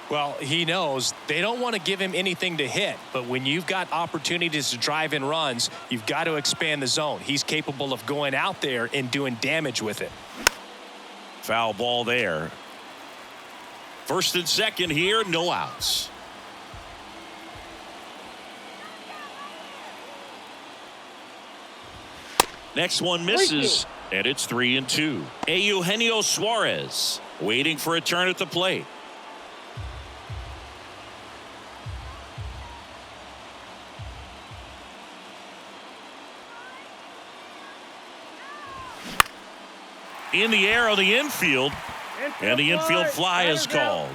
Well, he knows they don't want to give him anything to hit, but when you've got opportunities to drive in runs, you've got to expand the zone. He's capable of going out there and doing damage with it. Foul ball there. First and second here, no outs. Next one misses, and it's 3-2. Eugenio Suarez waiting for a turn at the plate. In the air on the infield, and the infield fly is called.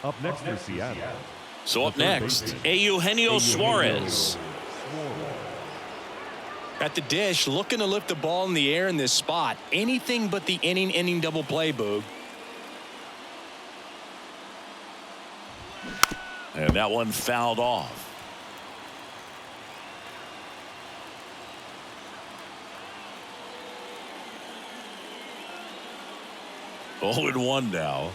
Up next for Seattle. So up next, Eugenio Suarez. At the dish, looking to lift the ball in the air in this spot. Anything but the inning double play, Boog. And that one fouled off. 0-1 now.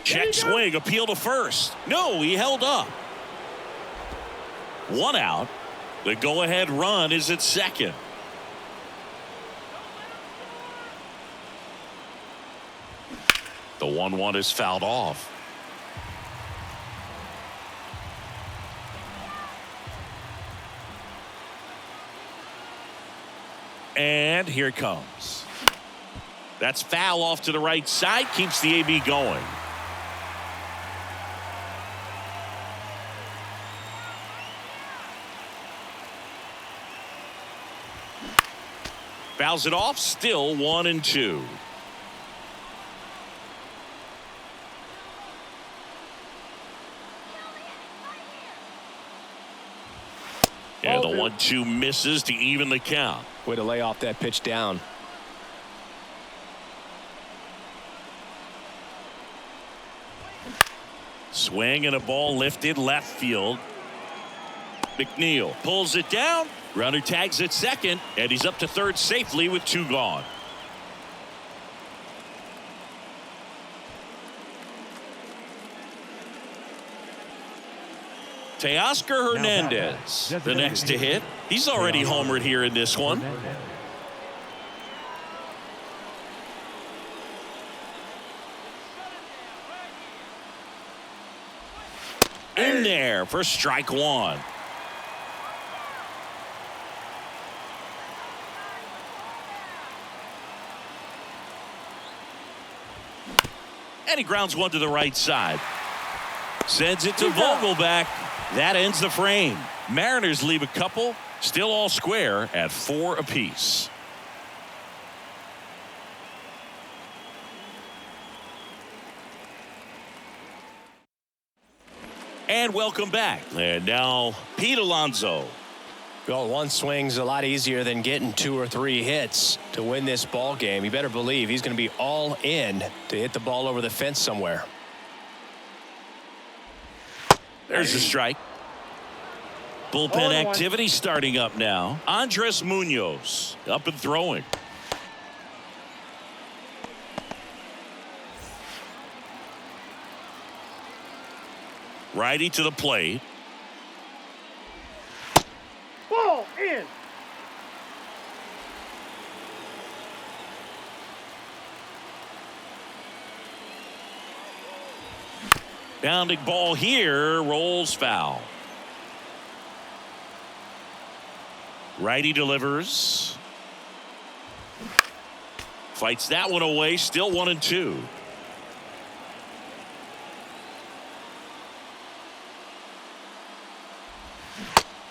Check swing, appeal to first. No, he held up. One out. The go-ahead run is at second. The 1-1 is fouled off. And here it comes. That's foul off to the right side. Keeps the AB going. Fouls it off. Still 1-2. And the 1-2 misses to even the count. Way to lay off that pitch down. Swing and a ball lifted left field. McNeil pulls it down. Runner tags at second, and he's up to third safely with 2 gone. Teoscar Hernandez, the next to hit. He's already homered here in this one. In there for strike one. And he grounds one to the right side. Sends it to Vogelback. That ends the frame. Mariners leave a couple, still all square at 4 apiece. And welcome back. And now Pete Alonso. Well, one swing's a lot easier than getting 2 or 3 hits to win this ball game. You better believe he's going to be all in to hit the ball over the fence somewhere. There's the strike. Bullpen activity starting up now. Andres Munoz up and throwing. Righty to the plate. Ball in. Bounding ball here, rolls foul. Righty delivers. Fights that one away, still 1-2.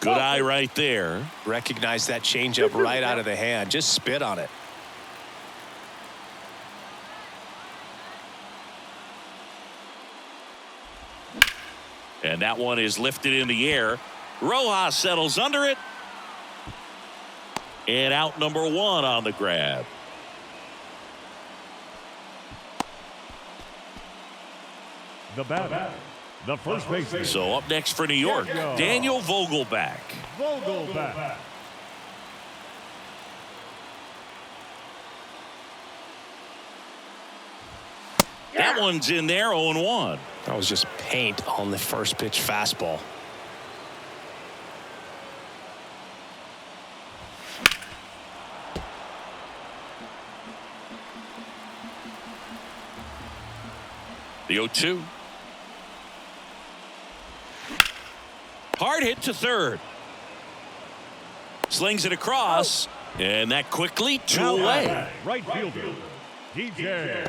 Good eye right there. Recognize that changeup right out of the hand. Just spit on it. And that one is lifted in the air. Rojas settles under it. And out number 1 on the grab. The batter, the first baseman. So up next for New York, Daniel Vogelback. Vogelback. That one's in there, 0-1. That was just paint on the first pitch fastball. The 0-2. Hard hit to third. Slings it across, and that quickly two away. Right fielder, DJ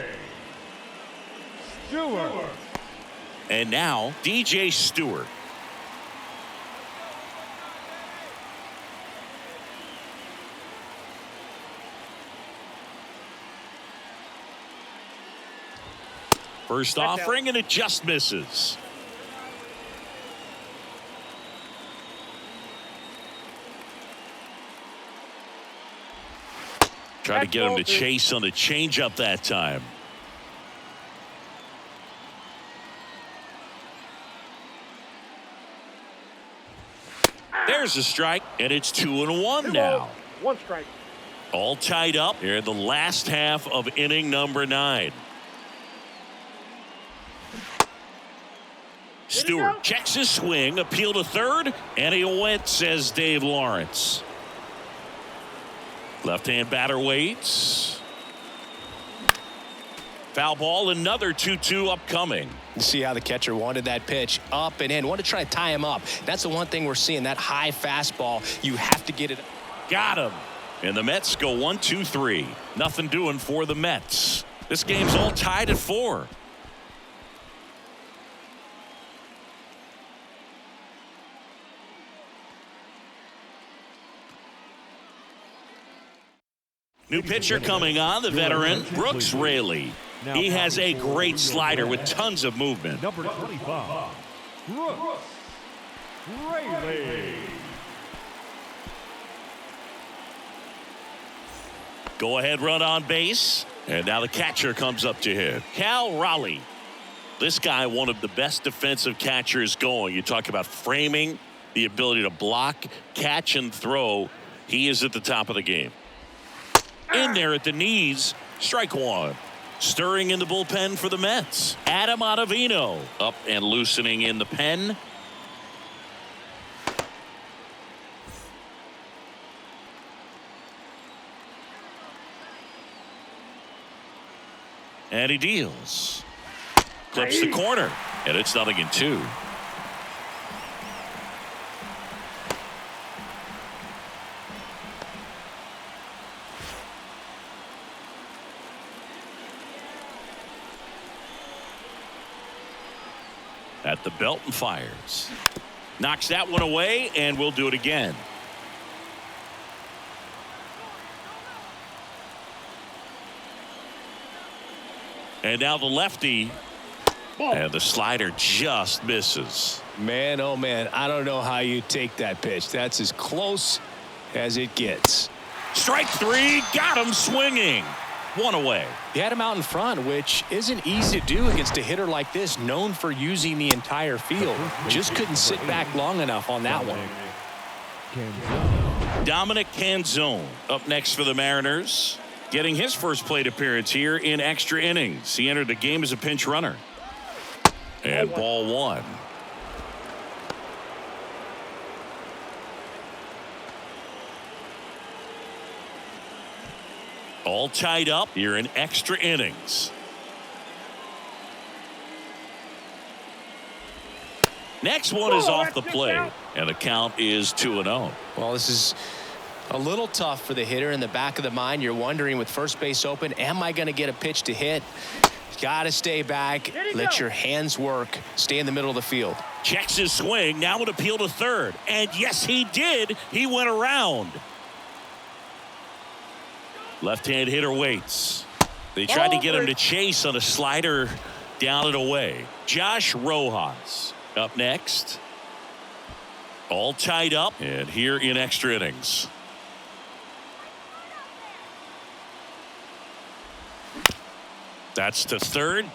Stewart. And now DJ Stewart. First offering, and it just misses. Try to get him to chase on the changeup that time. There's a strike, and it's 2-1 now. 1 strike. All tied up here in the last half of inning number 9. Stewart checks his swing, appeal to third, and he went, says Dave Lawrence. Left-hand batter waits. Foul ball, another 2-2 upcoming. You see how the catcher wanted that pitch up and in. Wanted to try to tie him up. That's the one thing we're seeing, that high fastball. You have to get it. Got him. And the Mets go 1-2-3. Nothing doing for the Mets. This game's all tied at 4. New pitcher coming on, the veteran Brooks Raley. He has a great slider with tons of movement. Number 25, Brooks Raley. Go ahead run on base. And now the catcher comes up to hit. Cal Raleigh. This guy, one of the best defensive catchers going. You talk about framing, the ability to block, catch, and throw. He is at the top of the game. In there at the knees, strike one. Stirring in the bullpen for the Mets. Adam Ottavino up and loosening in the pen. And he deals. Clips the corner, and it's 0-2. At the belt and fires. Knocks that one away, and we'll do it again. And now the lefty. And the slider just misses. Man, oh man, I don't know how you take that pitch. That's as close as it gets. Strike 3, got him swinging. One away. He had him out in front, which isn't easy to do against a hitter like this, known for using the entire field. Just couldn't sit back long enough on that one. Dominic Canzone up next for the Mariners, getting his first plate appearance here in extra innings. He entered the game as a pinch runner. And ball 1. All tied up here in extra innings. Next one is off the plate, and the count is 2-0. Well, this is a little tough for the hitter. In the back of the mind, you're wondering with first base open, am I going to get a pitch to hit? Got to stay back, let your hands work, stay in the middle of the field. Checks his swing, now an appeal to third. And yes, he did. He went around. Left-hand hitter waits. They tried to get him to chase on a slider down and away. Josh Rojas up next. All tied up and here in extra innings. That's to third.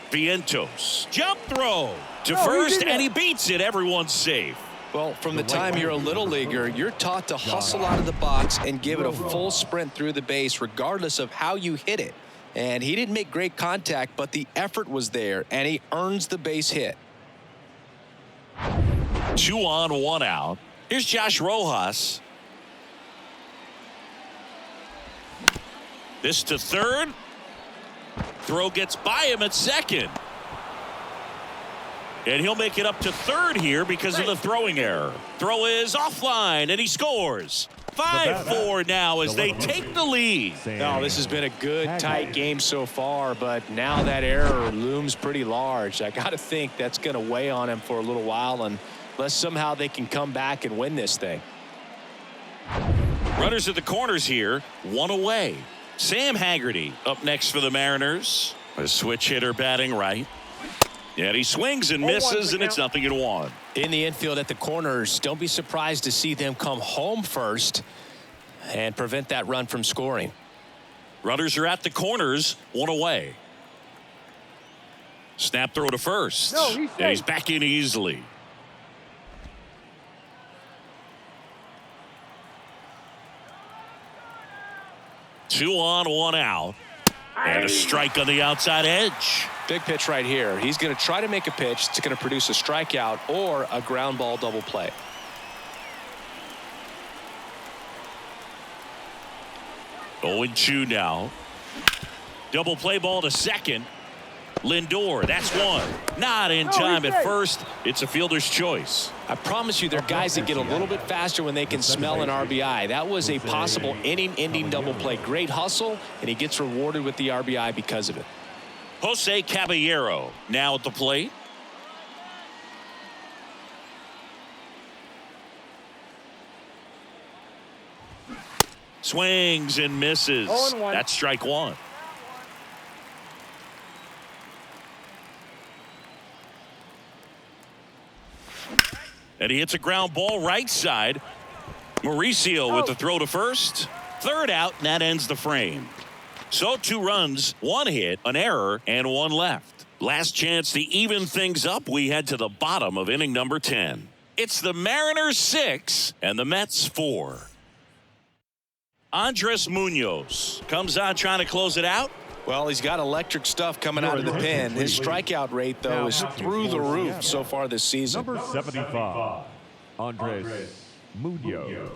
Vientos. Jump throw to first, and he beats it. Everyone's safe. Well, from the time you're a little leaguer, you're taught to hustle out of the box and give it a full sprint through the base, regardless of how you hit it. And he didn't make great contact, but the effort was there, and he earns the base hit. 2 on, 1 out. Here's Josh Rojas. This to third. Throw gets by him at second. And he'll make it up to third here because of the throwing error. Throw is offline, and he scores. 5-4 now as they take the lead. No, this has been a good, tight game so far, but now that error looms pretty large. I got to think that's going to weigh on him for a little while, unless somehow they can come back and win this thing. Runners at the corners here, 1 away. Sam Haggerty up next for the Mariners. A switch hitter batting right. And he swings and misses, and it's 0-1. In the infield at the corners, don't be surprised to see them come home first and prevent that run from scoring. Runners are at the corners, 1 away. Snap throw to first. And he's back in easily. Two on, 1 out. And a strike on the outside edge. Big pitch right here. He's going to try to make a pitch that's going to produce a strikeout or a ground ball double play. Oh, 2 now. Double play ball to second. Lindor, that's 1. Not in time at first. It's a fielder's choice. I promise you, there are guys that get a little bit faster when they can smell an RBI. That was a possible inning-ending double play. Great hustle, and he gets rewarded with the RBI because of it. Jose Caballero now at the plate. Swings and misses. 0-1. That's strike 1. And he hits a ground ball right side. Mauricio with the throw to first. Third out, and that ends the frame. So 2 runs, 1 hit, an error, and 1 left. Last chance to even things up. We head to the bottom of inning number 10. It's the Mariners 6 and the Mets 4. Andres Munoz comes on trying to close it out. Well, he's got electric stuff coming out of the pen. His strikeout rate, though, is through the roof so far this season. Number 75, Andres Munoz.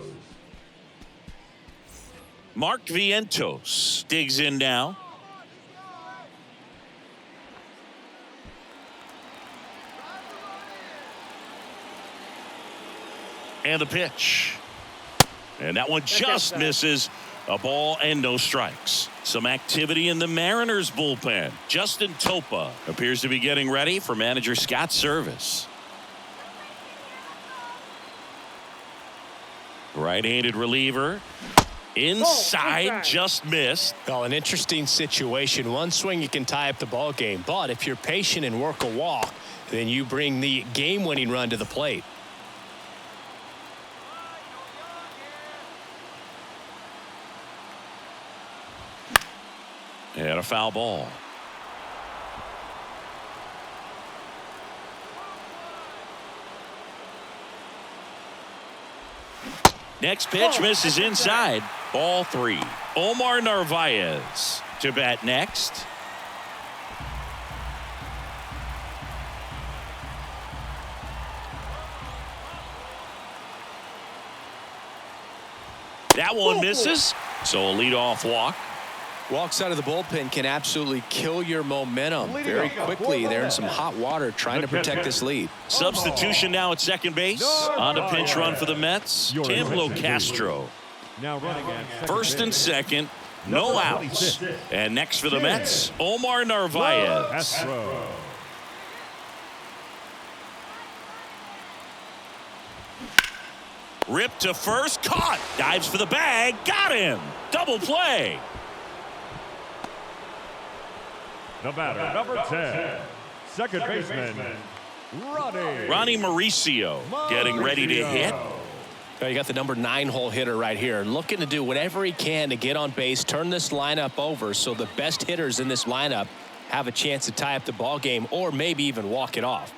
Mark Vientos digs in now. And the pitch. And that one just misses. A ball and no strikes. Some activity in the Mariners bullpen. Justin Topa appears to be getting ready for manager Scott's service. Right-handed reliever. Inside, just missed. Well, an interesting situation. One swing, you can tie up the ball game. But if you're patient and work a walk, then you bring the game-winning run to the plate. And a foul ball. Next pitch misses inside. Ball 3. Omar Narvaez to bat next. That one misses. So a leadoff walk. Walks out of the bullpen can absolutely kill your momentum very quickly. They're in some hot water trying to protect this lead. Substitution now at second base. On a pinch run for the Mets. Camilo Castro. Now running at First and second. No outs. And next for the Mets, Omar Narvaez. Castro. Ripped to first. Caught. Dives for the bag. Got him. Double play. The batter, number 10, second baseman, Ronnie Mauricio getting ready to hit. You got the number 9 hole hitter right here, looking to do whatever he can to get on base, turn this lineup over so the best hitters in this lineup have a chance to tie up the ball game or maybe even walk it off.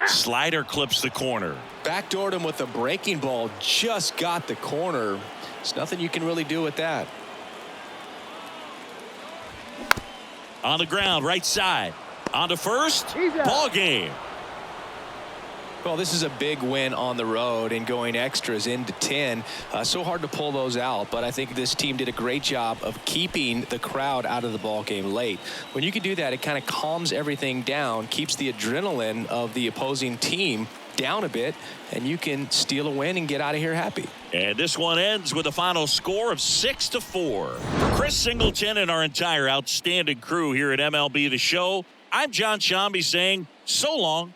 Slider clips the corner. Backdoored him with a breaking ball, just got the corner. There's nothing you can really do with that. On the ground, right side. On to first. Ball game. Well, this is a big win on the road and going extras into 10. So hard to pull those out, but I think this team did a great job of keeping the crowd out of the ball game late. When you can do that, it kind of calms everything down, keeps the adrenaline of the opposing team down a bit, and you can steal a win and get out of here happy. And this one ends with a final score of 6-4. For Chris Singleton and our entire outstanding crew here at MLB The Show, I'm John Shambi saying so long.